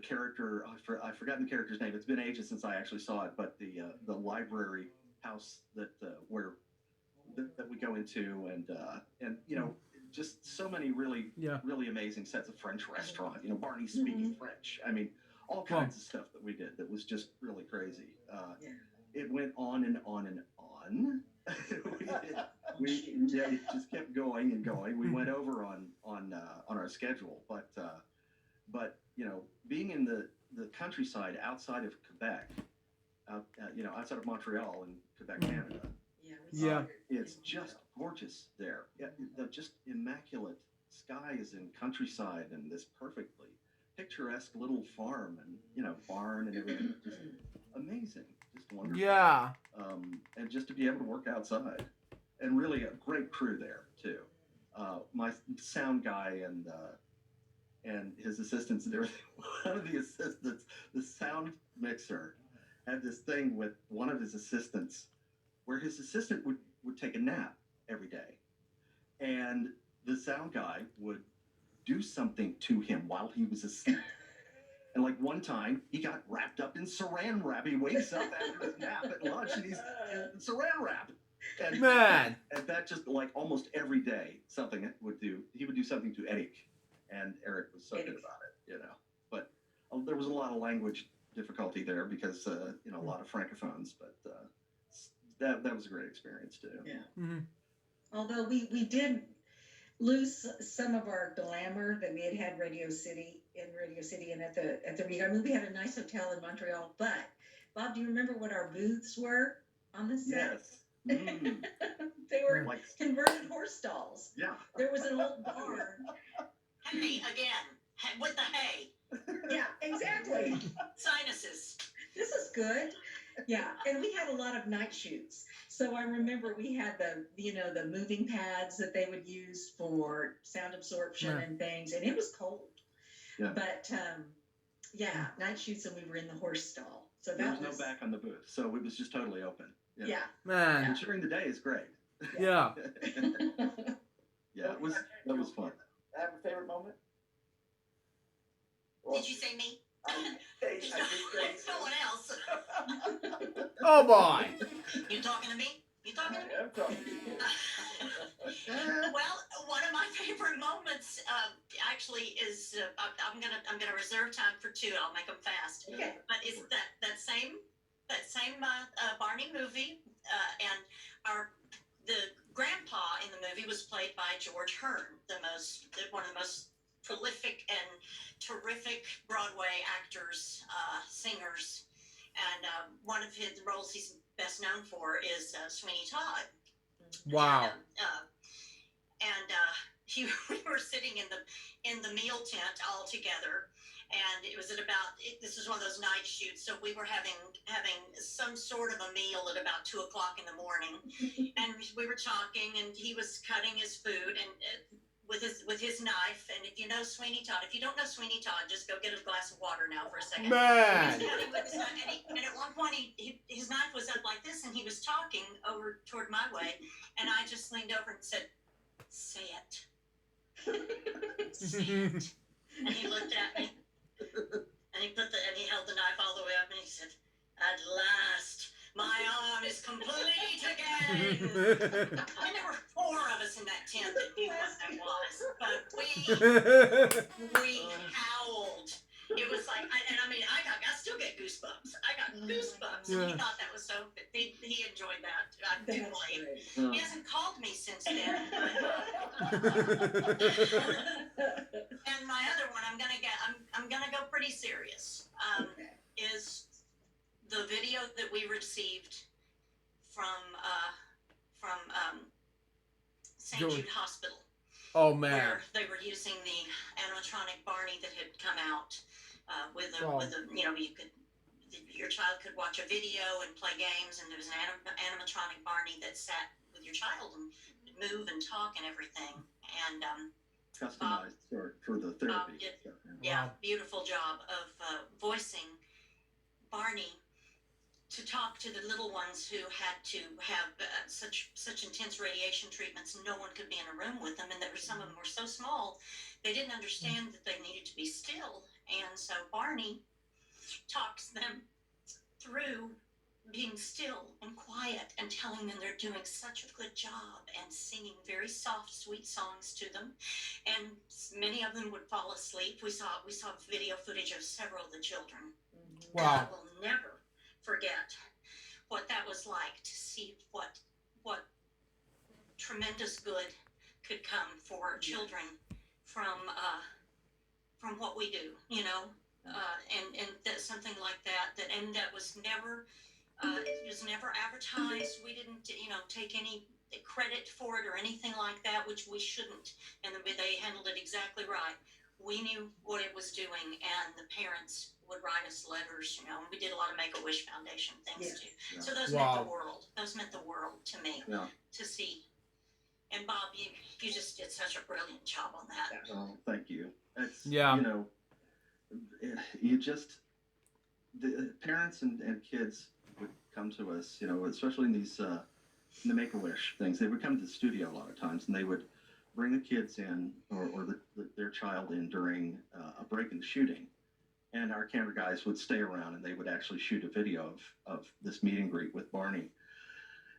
character. I've forgotten the character's name. It's been ages since I actually saw it, but the library house that we go into, and just so many really amazing sets of French restaurant. Barney speaking French. I mean, all kinds of stuff that we did that was just really crazy. It went on and on and on. It just kept going and going. We went over on our schedule, but being in the countryside outside of Quebec, outside of Montreal in Quebec, Canada, it's just gorgeous there. The just immaculate skies and countryside, and this perfectly picturesque little farm and barn and everything. Just amazing. Just wonderful. Yeah. And just to be able to work outside, and really a great crew there too. My sound guy and his assistants and everything. One of the assistants, the sound mixer, had this thing with one of his assistants where his assistant would take a nap every day. And the sound guy would do something to him while he was asleep. And like one time, he got wrapped up in saran wrap. He wakes up after his nap at lunch and he's in saran wrap. And, Man. And that just like almost every day, something would do. He would do something to Eric. And Eric was so good about it, you know. But there was a lot of language difficulty there because, you know, a lot of francophones. But that was a great experience too. Yeah. Mm-hmm. Although we did lose some of our glamour that we had Radio City and at the Regal. I mean, we had a nice hotel in Montreal, but Bob, do you remember what our booths were on the set? Yes. Mm. They were Like, converted horse stalls. yeah. There was an old barn. Hay again, with the hay. Yeah, exactly. Sinuses. This is good. Yeah, and we had a lot of night shoots. So I remember we had the moving pads that they would use for sound absorption and things, and it was cold. Yeah. But night shoots, and we were in the horse stall. So There that was no back on the booth, so it was just totally open. Yeah. Man. And during the day is great. Yeah. Yeah, that was fun. I have a favorite moment. Did you say me? There's no one else. Oh boy. You talking to me? You talking to me? Yeah, I'm talking to you. Well, one of my favorite moments actually is I'm gonna reserve time for two. I'll make them fast. Okay. But it's that same Barney movie, and the grandpa in the movie was played by George Hearn, one of the most prolific and terrific Broadway actors, singers, and one of his roles he's best known for is Sweeney Todd. Wow. We were sitting in the meal tent all together, and it was this was one of those night shoots, so we were having some sort of a meal at about 2:00 in the morning, and we were talking, and he was cutting his food and with his knife. And if you know Sweeney Todd, if you don't know Sweeney Todd, just go get a glass of water now for a second. Man. He was cutting with his knife, and at one point his knife was up like this, and he was talking over toward my way, and I just leaned over and said, "Say it." Say it. And he looked at me, and he held the knife all the way up, and he said, "At last, my arm is complete again." And there were 4 of us in that tent that knew what that was, but we howled. It was like, I still get goosebumps. I got goosebumps. And he thought that was so. He enjoyed that. I do believe. He hasn't called me since then. And my other one, I'm gonna go pretty serious. Is the video that we received from St. Jude Hospital. Oh man. Where they were using the animatronic Barney that had come out with a your child could watch a video and play games, and there was an animatronic Barney that sat with your child and move and talk and everything. And Customized for the therapy. Yeah, beautiful job of voicing Barney to talk to the little ones who had to have such intense radiation treatments. No one could be in a room with them, and some of them were so small they didn't understand that they needed to be still. And so Barney talks them through being still and quiet and telling them they're doing such a good job and singing very soft, sweet songs to them. And many of them would fall asleep. We saw video footage of several of the children. Wow. And I will never forget what that was like, to see what tremendous good could come for children from what we do, you know, and that something like that was never advertised. We didn't, take any credit for it or anything like that, which we shouldn't. And they handled it exactly right. We knew what it was doing, and the parents would write us letters, and we did a lot of Make-A-Wish Foundation things too. Yeah. So those meant the world. Those meant the world to me, to see. And Bob, you just did such a brilliant job on that. Oh, thank you. It's, Yeah. you know, you just, the parents and kids would come to us, you know, especially in these, in the Make-A-Wish things. They would come to the studio a lot of times, and they would bring the kids in, or their child in during a break in the shooting. And our camera guys would stay around, and they would actually shoot a video of this meet and greet with Barney.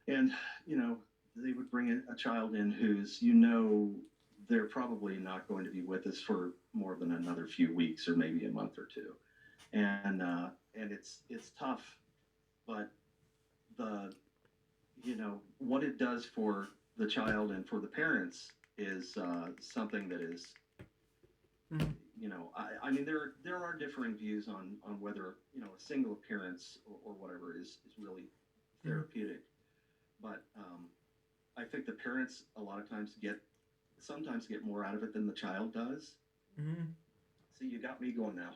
And, you know, they would bring a child in who's, you know, they're probably not going to be with us for more than another few weeks or maybe a month or two. And it's tough, but the, you know, what it does for the child and for the parents is something that is, Mhm. you know, I mean, there are differing views on whether, you know, a single appearance or whatever is really therapeutic. But I think the parents a lot of times sometimes get more out of it than the child does. Mm-hmm. See, you got me going now,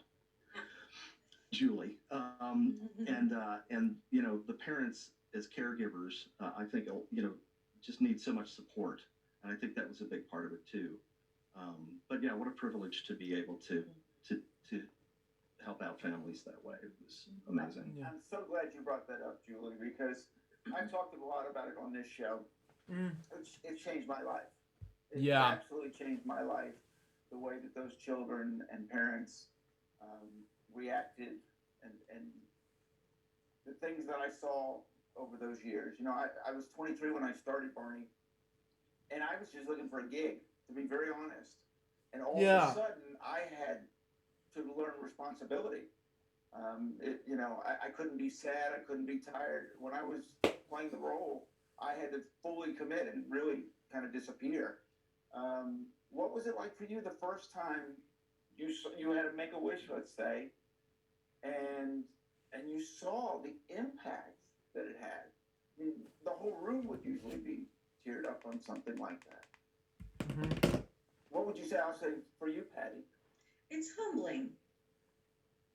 Julie. And you know, the parents as caregivers, I think, you know, just need so much support, and I think that was a big part of it too. But yeah, what a privilege to be able to help out families that way. It was amazing. Yeah. I'm so glad you brought that up, Julie, because I've talked a lot about it on this show. Mm. It changed my life. It Yeah. absolutely changed my life. The way that those children and parents reacted, and the things that I saw over those years. You know, I was 23 when I started Barney, and I was just looking for a gig, to be very honest. And all of Yeah. a sudden, I had to learn responsibility. You know, I couldn't be sad. I couldn't be tired. When I was playing the role, I had to fully commit and really kind of disappear. What was it like for you the first time you had to make a wish, let's say, and you saw the impact that it had? I mean, the whole room would usually be teared up on something like that. Mm-hmm. What would you say? I'll say for you, Patty. It's humbling.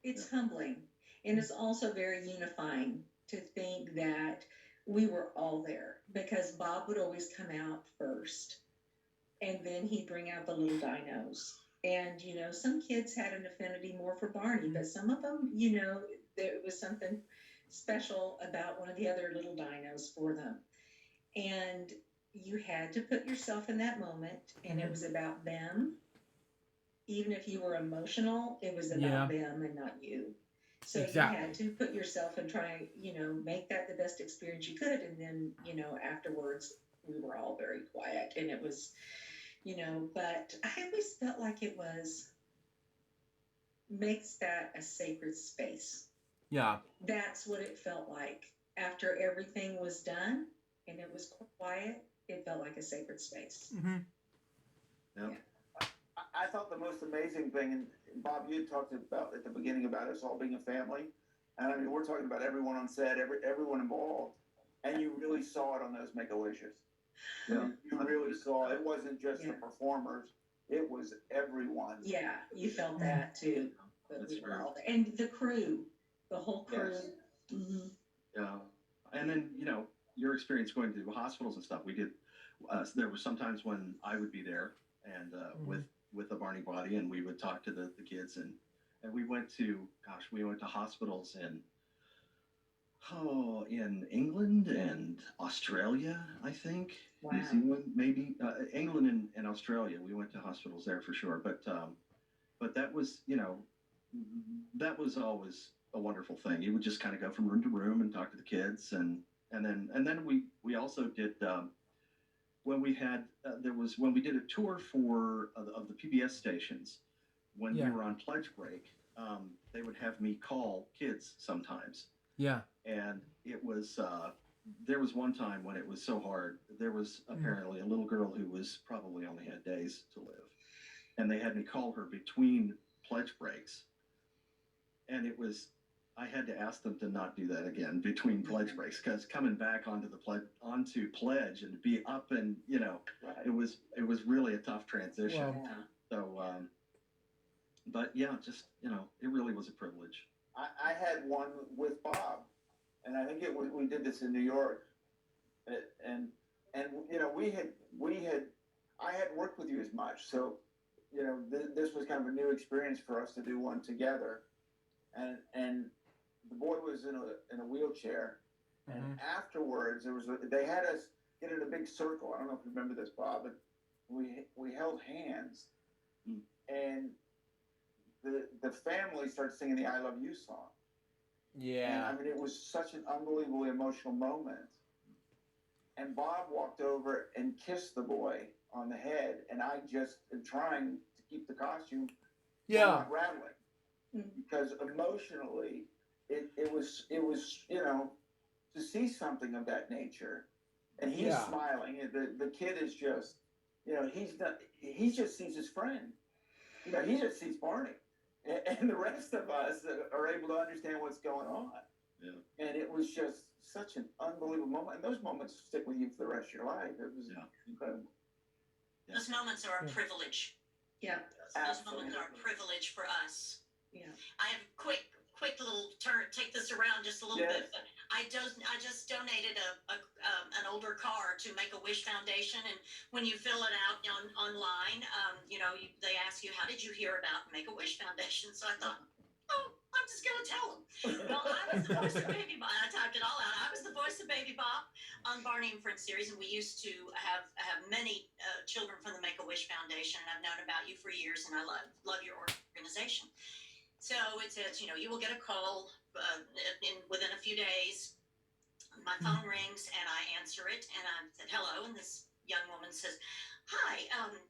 It's humbling. And it's also very unifying to think that we were all there, because Bob would always come out first, and then he'd bring out the little dinos. And, you know, some kids had an affinity more for Barney, but some of them, you know, there was something special about one of the other little dinos for them. And you had to put yourself in that moment, and it was about them. Even if you were emotional, it was about them and not you. So Exactly. you had to put yourself and try, you know, make that the best experience you could. And then, you know, afterwards, we were all very quiet, and it was, you know, but I always felt like it makes that a sacred space. Yeah. That's what it felt like. After everything was done and it was quiet, it felt like a sacred space. Mm-hmm. Yep. Yeah. I thought the most amazing thing, and Bob, you had talked about at the beginning about us all being a family, and I mean, we're talking about everyone on set, everyone involved, and you really saw it on those Make-A-Wishes. Yeah. You really saw it wasn't just the performers; it was everyone. Yeah, you felt that too. But That's we were true. all there. And the crew, the whole crew. Yes. Mm-hmm. Yeah. And then, you know, your experience going to hospitals and stuff. We did. There were some times when I would be there and with the Barney body, and we would talk to the kids, and we went to hospitals in England and Australia, I think. Wow. New Zealand, maybe England and Australia. We went to hospitals there for sure. But that was, you know, that was always a wonderful thing. You would just kind of go from room to room and talk to the kids, and then we also did when we had when we did a tour for of the PBS stations when we were on pledge break. They would have me call kids sometimes. Yeah. And it was there was one time when it was so hard. There was apparently a little girl who was probably only had days to live, and they had me call her between pledge breaks. And it was, I had to ask them to not do that again between pledge breaks, because coming back onto pledge and be up, and you know, it was really a tough transition. Wow. Yeah. So, but yeah, just, you know, it really was a privilege. I had one with Bob, and I think we did this in New York, and you know, I hadn't worked with you as much, so this was kind of a new experience for us to do one together, and the boy was in a wheelchair, and afterwards they had us get in a big circle. I don't know if you remember this, Bob, but we held hands, and the family started singing the "I Love You" song. Yeah. And, I mean, it was such an unbelievably emotional moment. And Bob walked over and kissed the boy on the head, and I just am trying to keep the costume from not rattling, because emotionally, it was to see something of that nature, and he's smiling. The kid is just he just sees his friend, he just sees Barney, and the rest of us are able to understand what's going on. Yeah. And it was just such an unbelievable moment, and those moments stick with you for the rest of your life. It was incredible. Those moments are a privilege. Yeah. Those moments are a privilege for us. Yeah. I have a quick little turn. Take this around just a little bit. But I just donated an older car to Make-A-Wish Foundation, and when you fill it out online, they ask you, how did you hear about Make-A-Wish Foundation? So I thought, I'm just gonna tell them. Well, I was the voice of Baby Bob. I typed it all out. I was the voice of Baby Bob on Barney and Friends series, and we used to have many children from the Make-A-Wish Foundation, and I've known about you for years, and I love your organization. So it says, you will get a call within a few days. My phone rings, and I answer it, and I said, hello, and this young woman says, hi,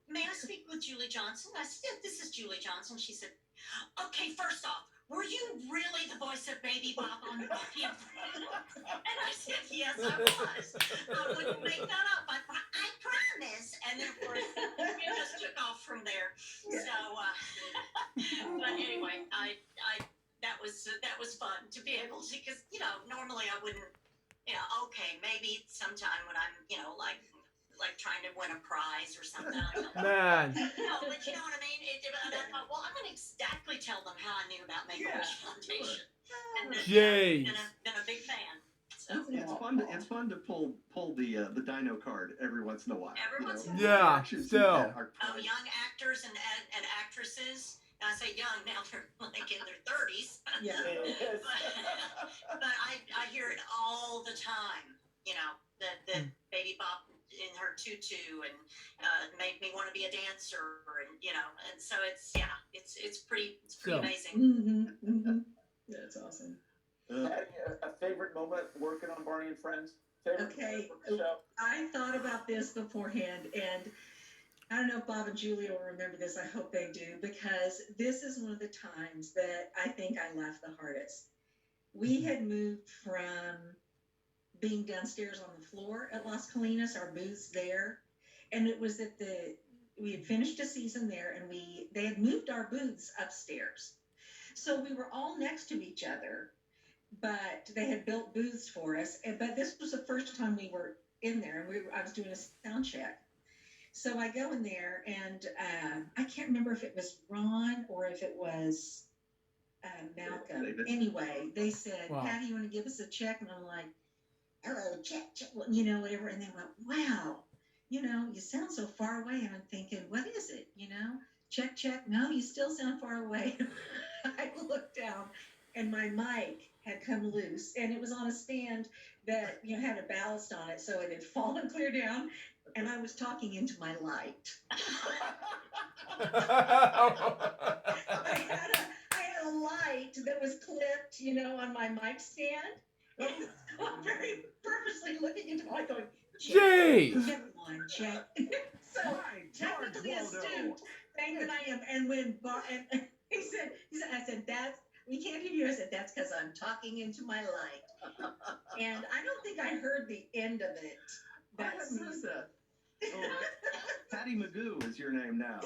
may I speak with Julie Johnson? I said, yeah, this is Julie Johnson. She said, okay, first off, were you really the voice of Baby Bob on Barney and Friends? And I said, yes, I was. I wouldn't make that up. I thought, I promise. And then, of course, it just took off from there. Yeah. So, but anyway, that was fun to be able to, because, normally I wouldn't, okay, maybe sometime when I'm, like trying to win a prize or something. Man. No, but you know what I mean? And I thought, well, I'm going to exactly tell them how I knew about Make-A-Wish Foundation. And been a big fan. So. It's fun to pull the dino card every once in a while. Every once in a Yeah, while. still. Young actors and actresses. I say young, now they're like in their 30s. Yeah. but I hear it all the time, that Baby Bob in her tutu and made me want to be a dancer, and so it's pretty amazing. That's awesome. A favorite moment working on Barney and Friends? Okay, I thought about this beforehand, and I don't know if Bob and Julia will remember this. I hope they do, because this is one of the times that I think I laughed the hardest. We had moved from being downstairs on the floor at Las Colinas, our booths there, and it was we had finished a season there, and they had moved our booths upstairs. So we were all next to each other, but they had built booths for us. But this was the first time we were in there, and I was doing a sound check. So I go in there, and I can't remember if it was Ron or if it was Malcolm. Anyway, they said, Patty, you want to give us a check? And I'm like, hello, check, whatever. And they went, wow, you sound so far away. And I'm thinking, what is it? Check. No, you still sound far away. I looked down, and my mic had come loose, and it was on a stand that had a ballast on it, so it had fallen clear down, and I was talking into my light. I had a light that was clipped, on my mic stand. And so I'm very purposely looking into my light, going, check one, check. So technically astute, thing that I am. And when he said, I said, we can't hear you. I said, that's because I'm talking into my light. And I don't think I heard the end of it. That's that. Patty Magoo is your name now.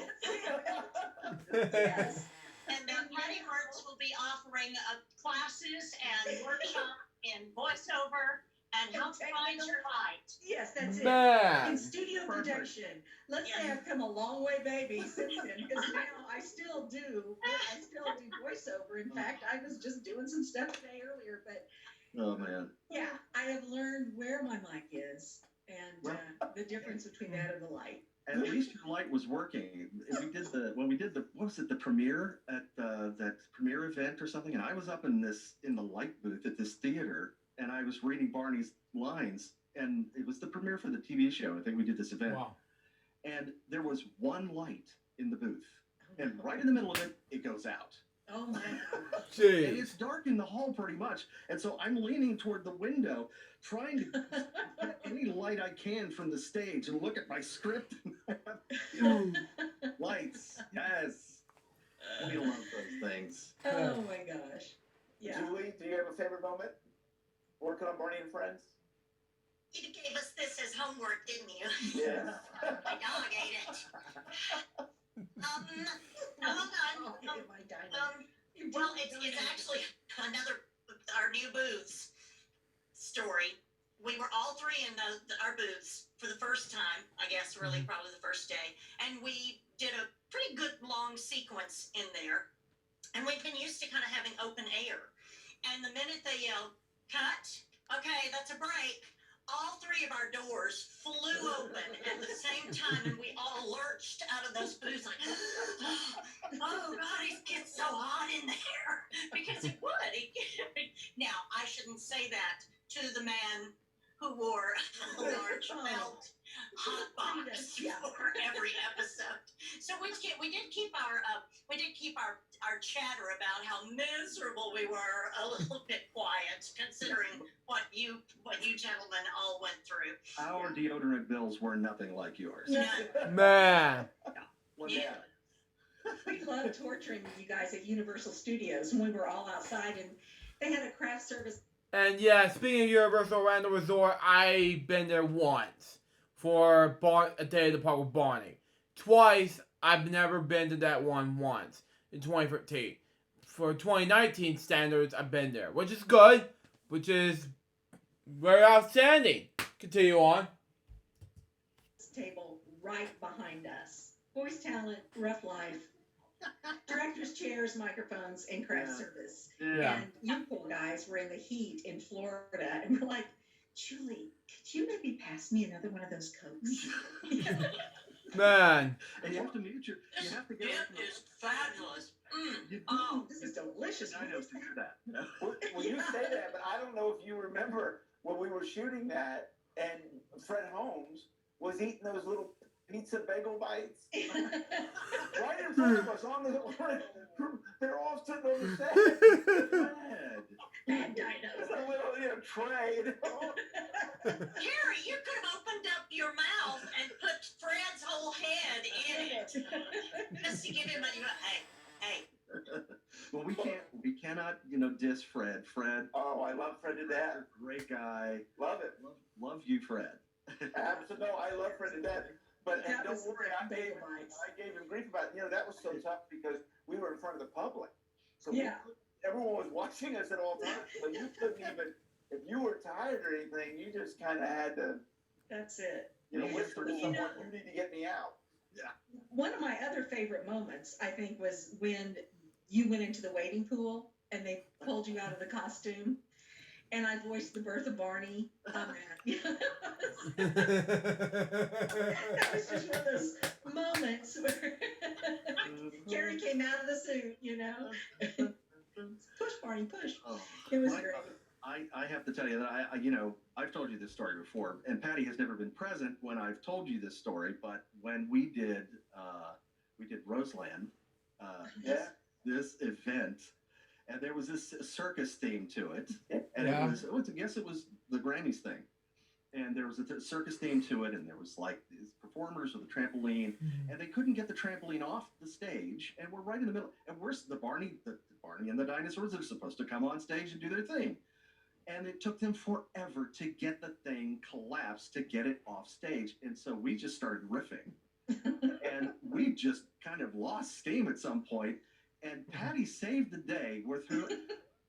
Yes. And Patty Hearts will be offering classes and workshops in voiceover and how to find your light. Yes, that's it. Man. In studio production. Let's say I've come a long way, baby, since then, because now I still do voiceover. In fact, I was just doing some stuff today earlier, but oh man. Yeah, I have learned where my mic is and the difference between that and the light. At least your light was working. When we did the what was it, the premiere at that premiere event or something, and I was up in the light booth at this theater, and I was reading Barney's lines, and it was the premiere for the TV show. I think we did this event, Wow. and there was one light in the booth, and right in the middle of it, it goes out. Oh my gosh. And Jeez. it's dark in the hall pretty much. And so I'm leaning toward the window, trying to get any light I can from the stage and look at my script. Lights, yes. We love those things. Oh my gosh. Yeah. Julie, do you have a favorite moment working on Barney and Friends? You gave us this as homework, didn't you? Yes. My dog ate it. Hold on. My diamond. Well, it's actually another our new booths story. We were all three in our booths for the first time, I guess, really probably the first day, and we did a pretty good long sequence in there. And we've been used to kind of having open air. And the minute they yelled, "Cut! Okay, that's a break," all three of our doors flew open at the same time, and we all lurched out of those booths like, "Oh God, it gets so hot in there," because it would. Now, I shouldn't say that to the man who wore a large felt hot box for every episode. So we did keep our chatter about how miserable we were a little bit quiet, considering what you gentlemen all went through. Our deodorant bills were nothing like yours. None. Man. Well, Yeah. We loved torturing you guys at Universal Studios when we were all outside and they had a craft service. And yeah, speaking of Universal Orlando Resort, I've been there once for a day at the park with Barney. Twice, I've never been to that one once in 2013. For 2019 standards, I've been there, which is good, which is very outstanding. Continue on. Table right behind us. Voice talent, rough life, director's chairs, microphones, and craft service. Yeah. And you poor guys were in the heat in Florida, and we're like, Julie, could you maybe pass me another one of those Cokes? Man. And you have to mute your. You have to get. It is fabulous. Oh, this is delicious. I know to do that. You know? Well, you say that, but I don't know if you remember when we were shooting that, and Fred Holmes was eating those little pizza bagel bites right in front of us on the. They're all sitting on the set. Bad It's dinos. a little, tray. Gary, you could have opened up your mouth and put Fred's whole head in it, just to give him hey. Well, we cannot, diss Fred. Fred. Oh, I love Fred to death. Great guy. Love it. Love you, Fred. Absolutely. No, I love Fred to death. But and That don't was worry, I gave him grief about it. That was so tough because we were in front of the public. So everyone was watching us at all times. So you couldn't even, if you were tired or anything, you just kind of had to, That's it. whisper to someone, you need to get me out. One of my other favorite moments, I think, was when you went into the waiting pool and they pulled you out of the costume, and I voiced the birth of Barney on that. That was just one of those moments where Gary came out of the suit, Push, Barney, push. Oh, It was great. I have to tell you that I've told you this story before, and Patty has never been present when I've told you this story. But when we did Roseland, this event, and there was this circus theme to it, and I guess it was the Grammys thing, and there was a circus theme to it, and there was like these performers with a trampoline, and they couldn't get the trampoline off the stage, and we're right in the middle, and we're the Barney and the dinosaurs are supposed to come on stage and do their thing. And it took them forever to get the thing collapsed, to get it off stage. And so we just started riffing. And we just kind of lost steam at some point. And Patty saved the day with her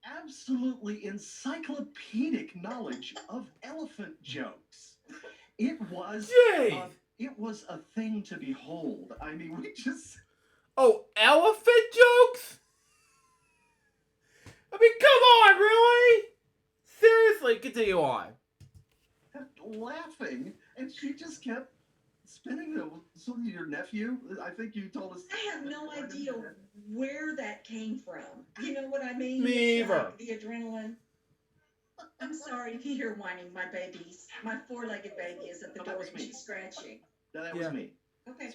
absolutely encyclopedic knowledge of elephant jokes. It was a thing to behold. I mean, we just... Oh, elephant jokes? I mean, come on, really? Seriously, continue on. Kept laughing, and she just kept Spinning the so your nephew? I think you told us. I have no idea where that came from. You know what I mean? Me It's either. like the adrenaline. I'm sorry if you hear whining. My baby's, my four-legged baby is at the Oh, that door was and me. she's scratching. No, that Yeah. was me. Okay.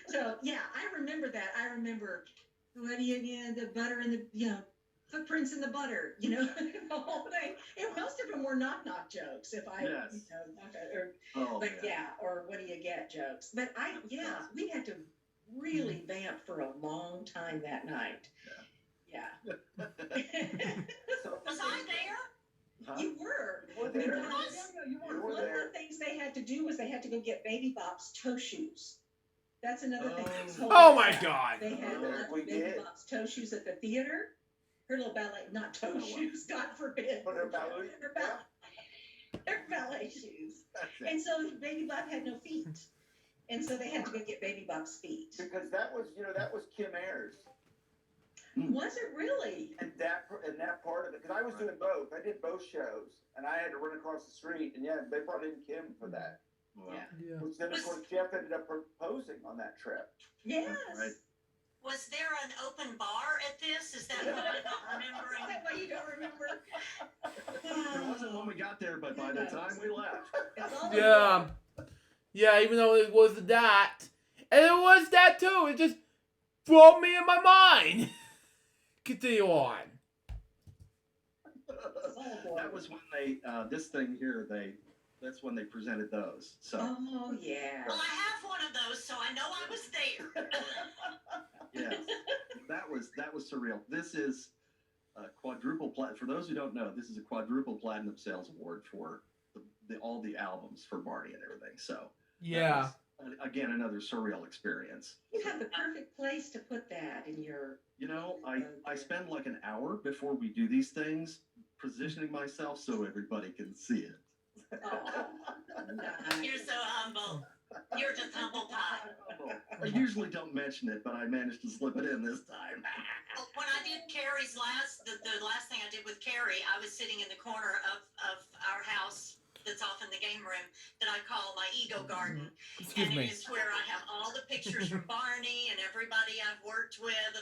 So yeah, I remember that. I remember what do you the butter and the footprints in the butter, the whole thing. And most of them were knock jokes. If I Yes. Oh, but man. yeah, or what do you get jokes. But Awesome. we had to really vamp for a long time that night. Yeah. So, Was I there? Huh? You were. You were there. Because You were one of there. the things they had to do was they had to go get Baby Bop's toe shoes. That's another thing. That's Oh holding my us up. God. They had left We Baby did. Bop's toe shoes at the theater. Her little ballet, not toe Oh, wow. shoes, God forbid. But her ballet- Her ballet shoes. That's it. And so Baby Bop had no feet. And so they had to go get Baby Bop's feet. Because that was Kim Ayers. Was it really? And that part of it, because I was doing both. I did both shows, and I had to run across the street, and yeah, they brought in Kim for that. Wow. Yeah. Yeah. Which then, of course, Jeff ended up proposing on that trip. Yes. Right. Was there an open bar at this? Is that what I'm not remembering? Is that why you don't remember? There wasn't when we got there, but by the time we left. It's all Yeah. Yeah, even though it was that. And it was that too. It just broke me in my mind. Continue on. That was when they, this thing here, that's when they presented those. So, Oh yeah. Well, I have one of those, so I know I was there. yes, that was surreal. This is a quadruple platinum. For those who don't know, this is a quadruple platinum sales award for all the albums for Barney and everything. So, that Yeah. was, again, another surreal experience. You have the perfect place to put that in your. You know, I spend like an hour before we do these things positioning myself so everybody can see it. Oh, nice. You're so humble. You're just humble pie. I usually don't mention it, but I managed to slip it in this time. When I did Carrie's the last thing I did with Carrie, I was sitting in the corner of our house that's off in the game room that I call my ego garden. Excuse And me. it is where I have all the pictures from Barney and everybody I've worked with, a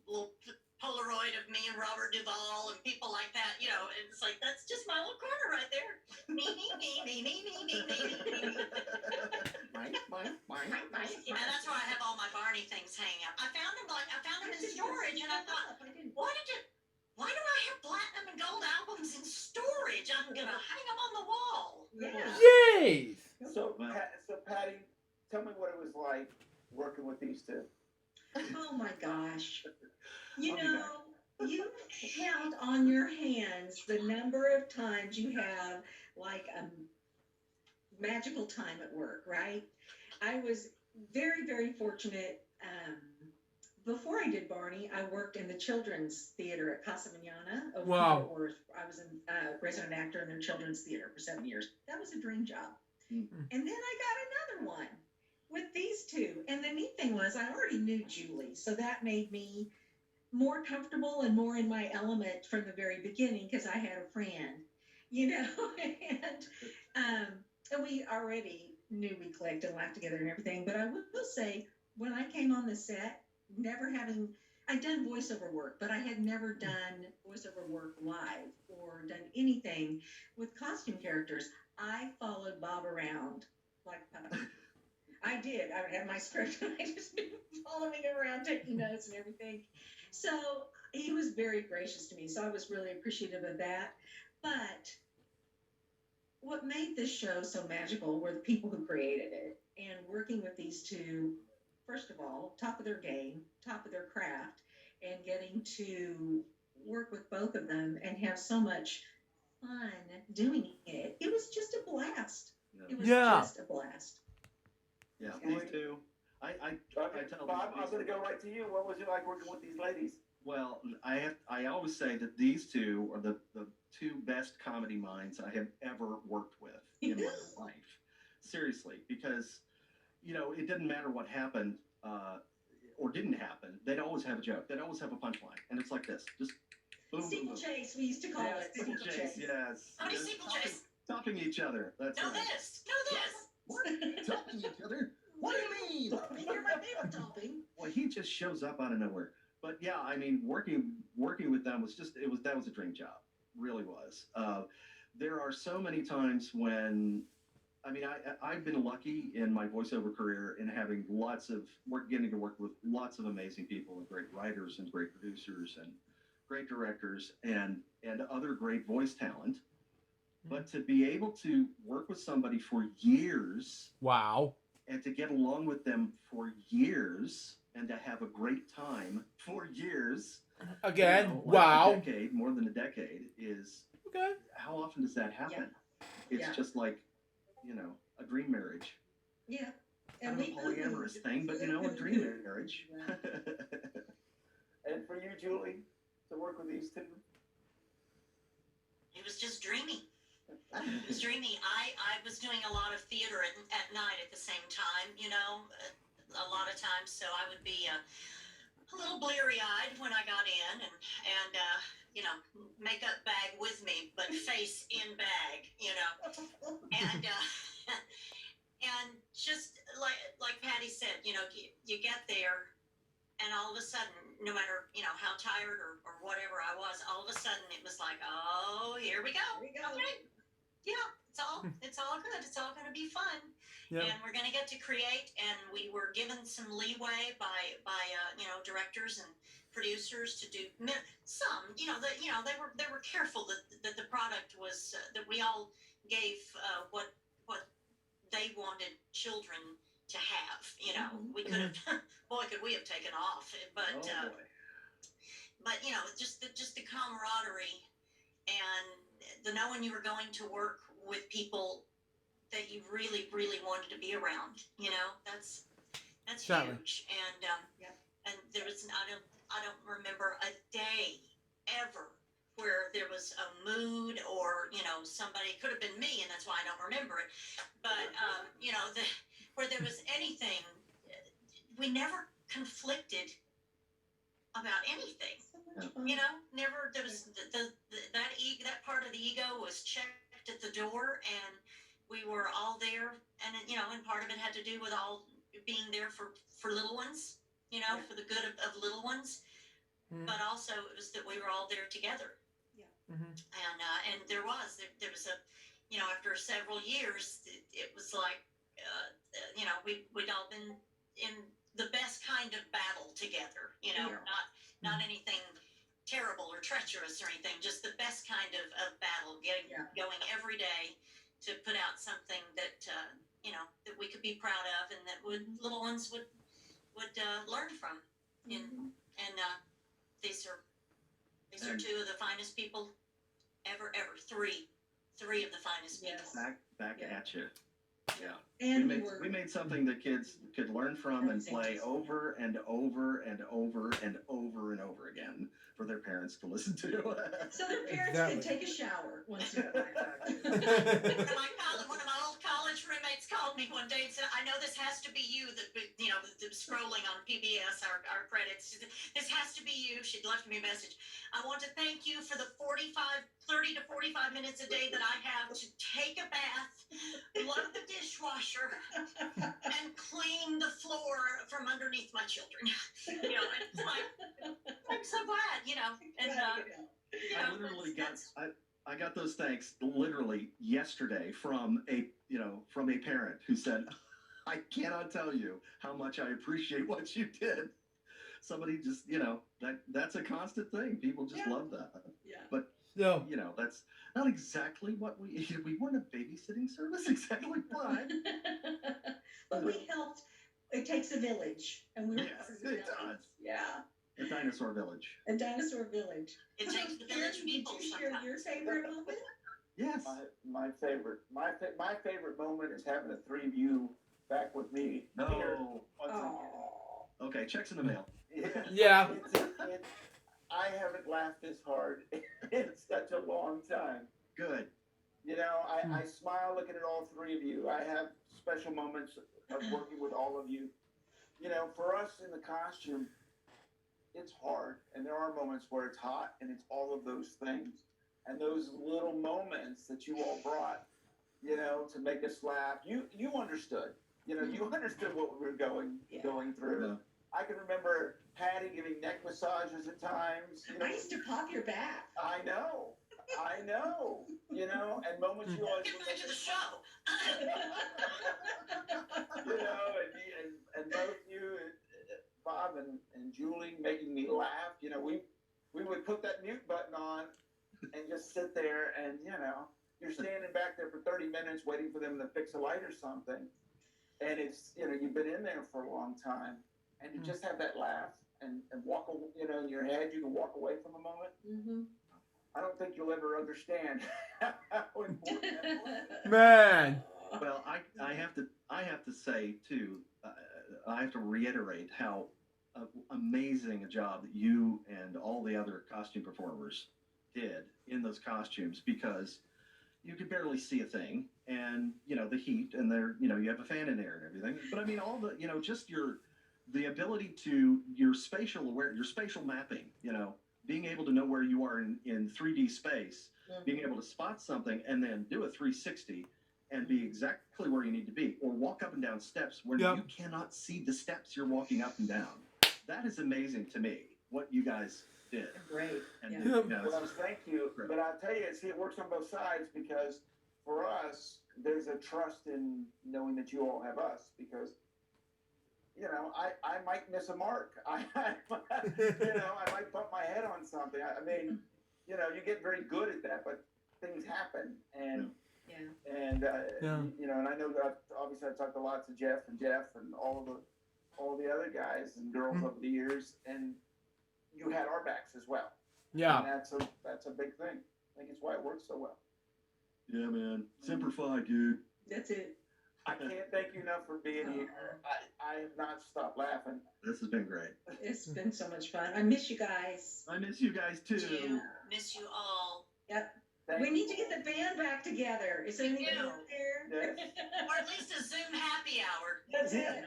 little Polaroid of me and Robert Duvall and people like that, and it's like, that's just my little corner right there. Me. And that's where I have all my Barney things hanging up. I found them in storage, and I thought, why do I have platinum and gold albums in storage? I'm gonna hang them on the wall. Yeah. Jeez. So Patty, tell me what it was like working with these two. Oh my gosh. You I'll be know, you count on your hands the number of times you have like a magical time at work, right? I was very, very fortunate. Before I did Barney, I worked in the children's theater at Casa Manana over Wow. in Fort Worth. I was a resident actor in their children's theater for 7 years. That was a dream job. Mm-hmm. And then I got another one with these two. And the neat thing was I already knew Julie, so that made me more comfortable and more in my element from the very beginning because I had a friend, and we already knew we clicked and laughed together and everything. But I will say, when I came on the set, I'd done voiceover work, but I had never done voiceover work live or done anything with costume characters. I followed Bob around like a puppy. I did. I would have my script and I just be following him around, taking notes and everything. So he was very gracious to me. So I was really appreciative of that. But what made this show so magical were the people who created it. And working with these two, first of all, top of their game, top of their craft, and getting to work with both of them and have so much fun doing it. It was just a blast. It was Yeah. just a blast. Yeah, these two. I tell Bob, these- I'm going to go right to you. What was it like working with these ladies? Well, I always say that these two are the two best comedy minds I have ever worked with in my life. Seriously, because it didn't matter what happened or didn't happen. They'd always have a joke. They'd always have a punchline, and it's like this, just boom, boom, boom. Steeplechase, we used to call it. Steeplechase, yes. How many Just steeplechase? Topping each other. That's No right. this, no this. What? Topping each other? What do you mean? You're my favorite topping. Well, he just shows up out of nowhere. But yeah, I mean, working with them was just that was a dream job, really was. There are so many times when, I mean, I've been lucky in my voiceover career in having getting to work with lots of amazing people and great writers and great producers and great directors and other great voice talent. But to be able to work with somebody for years Wow. and to get along with them for years and to have a great time for years. Again, you know, like wow. A decade, more than a decade is. Okay. How often does that happen? It's Yeah. just like, a dream marriage. Yeah. Kind of a polyamorous thing, but a dream marriage. And for you, Julie, to work with these two? It was just dreamy. It was dreamy. I was doing a lot of theater at night at the same time, a lot of times. So I would be a little bleary-eyed when I got in and makeup bag with me, but face in bag, and and just like Patty said, you get there, and all of a sudden, no matter how tired or whatever I was, all of a sudden it was like, oh, here we go. Here we go. Okay. Yeah, it's all good. It's all going to be fun. Yeah. And we're going to get to create, and we were given some leeway by directors and producers to do some. They were careful that the product was that we all gave what they wanted children to have. We could have, boy, could we have taken off, but Oh boy. but just the camaraderie and the knowing you were going to work with people that you really, really wanted to be around. That's Certainly. huge. And there was I don't remember a day ever where there was a mood or somebody, could have been me, and that's why I don't remember it. But where there was anything, we never conflicted about anything. Never. There was that part of the ego was checked at the door, and we were all there, and and part of it had to do with all being there for little ones, for the good of little ones, but also it was that we were all there together. And there was a, after several years, it was like, we'd all been in the best kind of battle together, not anything terrible or treacherous or anything, just the best kind of battle, going every day to put out something that, that we could be proud of and that little ones would learn from. And these are two of the finest people ever. Three of the finest people. Back at you. Yeah. And we made something that kids could learn from and play over and over and over and over and over again for their parents to listen to. So their parents can take a shower once in a while. One of my old college roommates called me one day and said, "I know this has to be you that scrolling on PBS our credits. This has to be you." She'd left me a message. "I want to thank you for the 30 to 45 minutes a day that I have to take a bath, load the dishwasher, and clean the floor from underneath my children." And it's like, I'm so glad, and I literally I got those thanks literally yesterday from a parent who said, "I cannot tell you how much I appreciate what you did." Somebody just, that's a constant thing. People just love that. Yeah. But So, that's not exactly what we weren't a babysitting service exactly, but But we helped. It takes a village, and we were yes, part of the it village. does. Yeah. A dinosaur village. A dinosaur village. it takes the village Did people you share your sometimes. favorite moment? Yes. My favorite moment is having the three of you back with me here No. once again. Oh. Okay, checks in the mail. yeah. I haven't laughed this hard in such a long time. Good. I smile looking at all three of you. I have special moments of working with all of you. For us in the costume, it's hard, and there are moments where it's hot, and it's all of those things. And those little moments that you all brought you know, to make us laugh. You understood. You know, you understood what we were going through. Yeah. I can remember Patty giving neck massages at times. You know, I used to pop your back. I know. You know, and moments you always Get back to the show. you know, and both you, Bob and Julie, making me laugh. You know, we would put that mute button on and just sit there, and you know, you're standing back there for 30 minutes waiting for them to fix a light or something, and it's, you know, you've been in there for a long time, and you just have that laugh and walk, you know, in your head you can walk away from a moment. Mm-hmm. I don't think you'll ever understand how important that was. Man. Well, I have to say too. I have to reiterate how amazing a job that you and all the other costume performers did in those costumes, because you could barely see a thing, and you know the heat, and there, you know, you have a fan in there and everything. But I mean, all the, you know, just the ability to your spatial mapping, you know, being able to know where you are in 3D space, being able to spot something and then do a 360 and be exactly where you need to be, or walk up and down steps where you cannot see the steps you're walking up and down. That is amazing to me, what you guys did. Great. And Yeah. you know, Well, thank you. But I'll tell you, see, it works on both sides, because for us, there's a trust in knowing that you all have us, because, you know, I might miss a mark. You know, I might bump my head on something. I mean, you know, you get very good at that, but things happen. And, you know, and I know that obviously I've talked a lot to Jeff and all the other guys and girls over the years, and you had our backs as well. Yeah. And that's a big thing. I think it's why it works so well. yeah, man, Semper Fi, dude. That's it. I can't thank you enough for being here. I have not stopped laughing. This has been great. It's been so much fun. I miss you guys. I miss you guys too. Yeah, miss you all. Yep. Thank We you. need to get the band back together. Is there anything do. out there? Yes. Or at least a Zoom happy hour. That's it.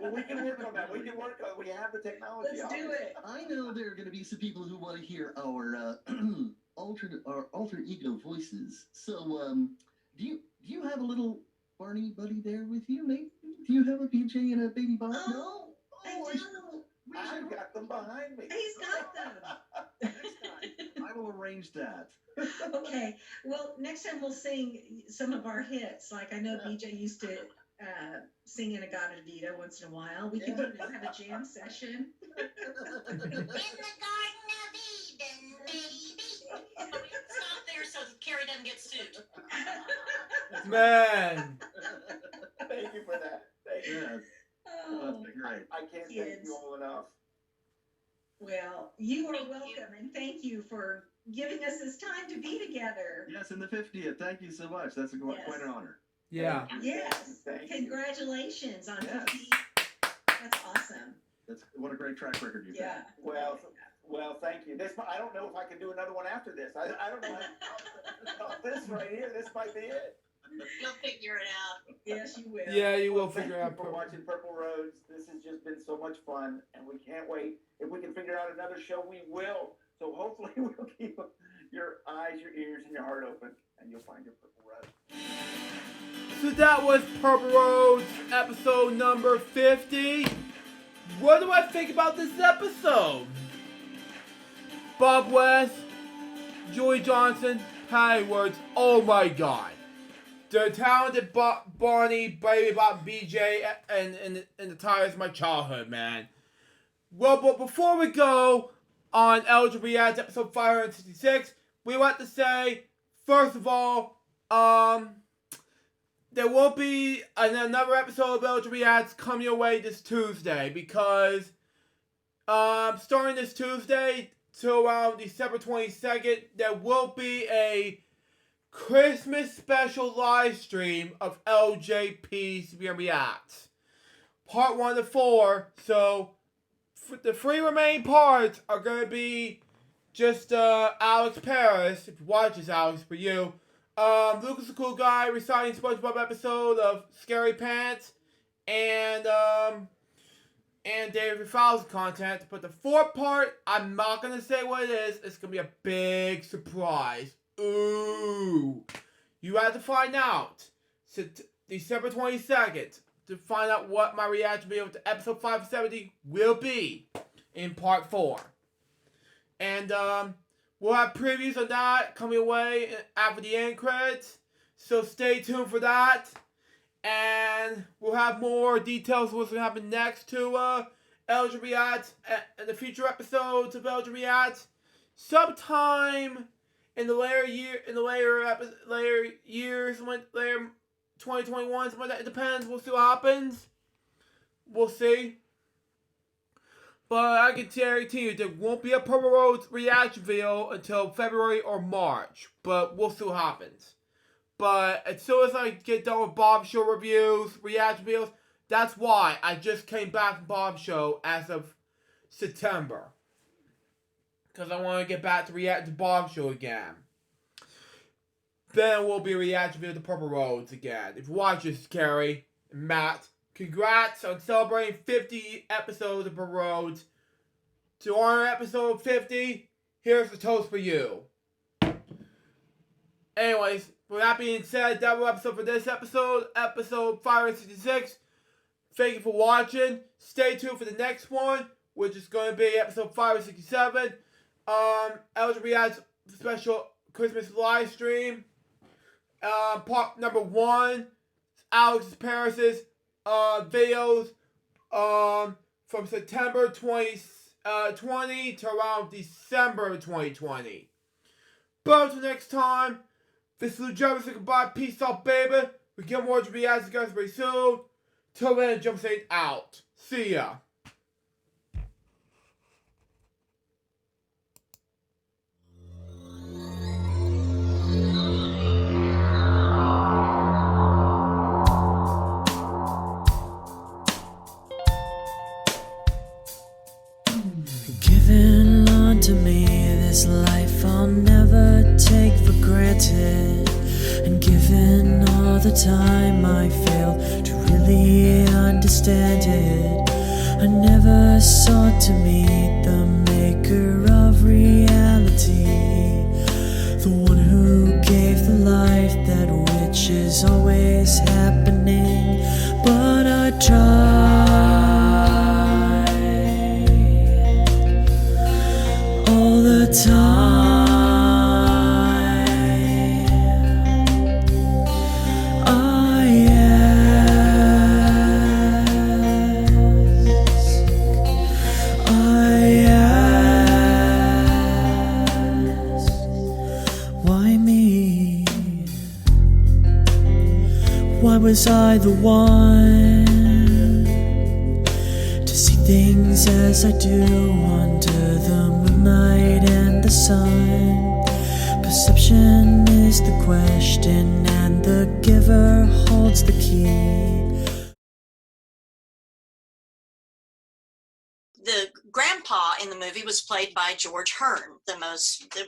Well, we can work on that. We have the technology. Let's do it. I know there are going to be some people who want to hear our alter ego voices. So, do you have a little Barney buddy there with you, maybe? Do you have a BJ and a baby Bob? Oh, I do. I've got them behind me. He's got them. Next time, I will arrange that. Okay. Well, next time we'll sing some of our hits. Like I know BJ used to sing in a Gata Vida once in a while. We could have a jam session. In the Garden of Eden, baby. But we can stop there so that Carrie doesn't get sued. Man. Thank you for that. Thank you. Yes, Oh, that's been great. I can't thank Kids. you all enough. well, you are Thank you. welcome, and thank you for giving us this time to be together. Yes, in the 50th. Thank you so much. That's quite an honor. Yeah. Yes. Thank you. Congratulations on Yes. 50. That's awesome. That's what a great track record you've Yeah. Well, thank you. I don't know if I can do another one after this. I don't know. This right here, this might be it. You'll figure it out. Yes, you will. Yeah, you will Thank figure you out. for watching Purple Roads. This has just been so much fun, and we can't wait. If we can figure out another show, we will. So hopefully we'll keep your eyes, your ears, and your heart open, and you'll find your Purple Road. So that was Purple Roads episode number 50. What do I think about this episode? Bob West, Joey Johnson, Patty Words. Oh my God. The talented Barney, Baby Bob, BJ, and the tires of my childhood, man. Well, but before we go on LJPCBM Reacts episode 566, we want to say, first of all, there will be another episode of LJPCBM Reacts coming your way this Tuesday, because starting this Tuesday till around December 22nd, there will be a Christmas special live stream of LJPCBM Reacts. Part 1 to 4, so the 3 remaining parts are going to be just Alex Paris, if you watches Alex, for you. Lucas the Cool Guy reciting SpongeBob episode of Scary Pants, and David Fowles content. But the 4th part, I'm not going to say what it is. It's going to be a big surprise. Ooh. You have to find out. December 22nd. To find out what my reaction video to episode 570 will be in part 4. And we'll have previews on that coming away after the end credits. So stay tuned for that. And we'll have more details of what's going to happen next to LJ Reacts and the future episodes of LJ Reacts. Sometime in the later years, when later 2021, something like that. It depends. We'll see what happens. We'll see. But I can guarantee you there won't be a Purple Roads reaction video until February or March. But we'll see what happens. But as soon as I get done with Bob's Show reviews, reaction videos, that's why I just came back from Bob's Show as of September. Because I want to get back to react to Bob's Show again. Then we'll be reacting to Purple Roads again. If you watch this, Carrie and Matt, congrats on celebrating 50 episodes of Purple Roads. To honor episode 50, here's the toast for you. Anyways, with that being said, that will episode for this episode 566. Thank you for watching. Stay tuned for the next one, which is going to be episode 567. LJ Reacts special Christmas live stream. Part number 1, Alex Paris's videos from September 2020 to around December 2020. But until next time, this is Lou Jarvis saying goodbye. Peace out, baby. We get more to react to guys very soon. Till then, Jump saying out. See ya. Given unto me this life I'll never take for granted, and given all the time I failed to really understand it, I never sought to meet the maker of reality, the one who gave the life that which is always happening, but I tried all the time. I ask, why me? Why was I the one to see things as I do under the moonlight and the sun? Perception is the question, and the giver holds the key. The grandpa in the movie was played by George Hearn,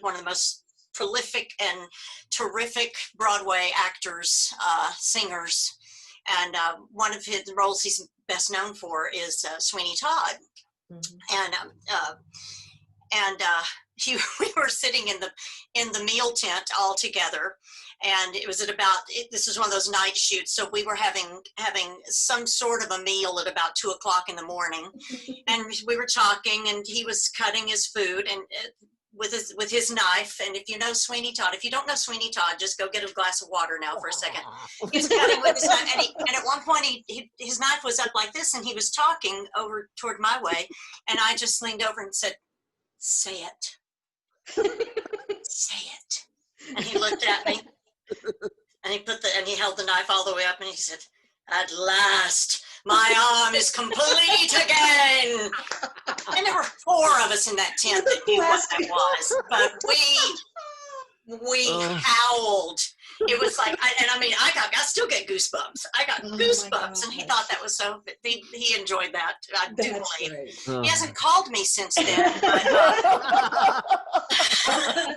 one of the most prolific and terrific Broadway actors, singers, and one of his roles he's best known for is Sweeney Todd. Mm-hmm. We were sitting in the meal tent all together, and it was this is one of those night shoots, so we were having some sort of a meal at about 2 o'clock in the morning, and we were talking, and he was cutting his food and with his knife. And if you know Sweeney Todd, if you don't know Sweeney Todd, just go get a glass of water now for a second. He was cutting with his knife, and at one point his knife was up like this, and he was talking over toward my way, and I just leaned over and said, "Say it." Say it. And he looked at me, and he held the knife all the way up, and he said, "At last, my arm is complete again." And there were 4 of us in that tent that knew what that was, but we howled. It was like, I still get goosebumps. I got goosebumps, and he thought that was so. He enjoyed that. I do believe. He hasn't called me since then. But,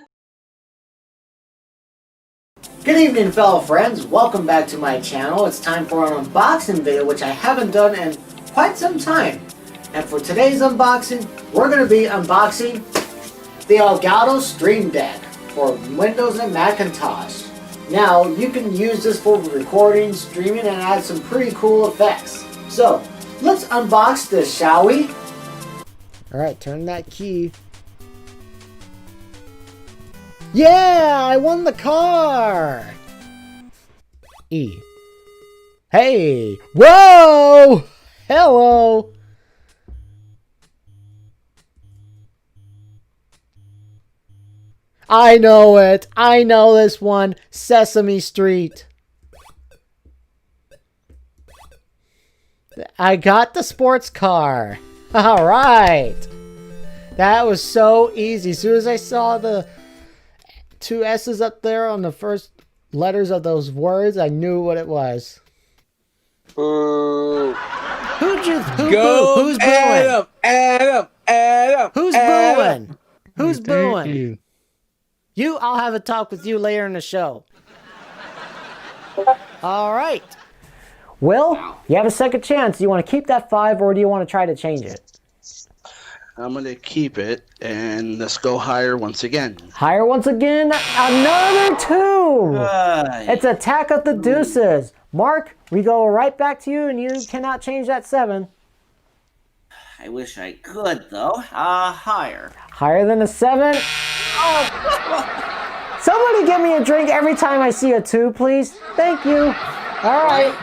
Good evening, fellow friends. Welcome back to my channel. It's time for an unboxing video, which I haven't done in quite some time. And for today's unboxing, we're going to be unboxing the Elgato Stream Deck for Windows and Macintosh. Now, you can use this for recording, streaming, and add some pretty cool effects. So, let's unbox this, shall we? Alright, turn that key. Yeah, I won the car! E. Hey! Whoa! Hello! I know it! I know this one! Sesame Street! I got the sports car! Alright! That was so easy. As soon as I saw the 2 S's up there on the first letters of those words, I knew what it was. Boo. Who's booing? Adam. Who's booing? Who's booing? You, I'll have a talk with you later in the show. All right. Will, you have a second chance. Do you want to keep that 5 or do you want to try to change it? I'm going to keep it, and let's go higher once again. Higher once again? Another 2! It's Attack of the Deuces. Mark, we go right back to you, and you cannot change that 7. I wish I could, though. Higher. Higher than a 7? Oh. Somebody give me a drink every time I see a 2, please. Thank you. All right.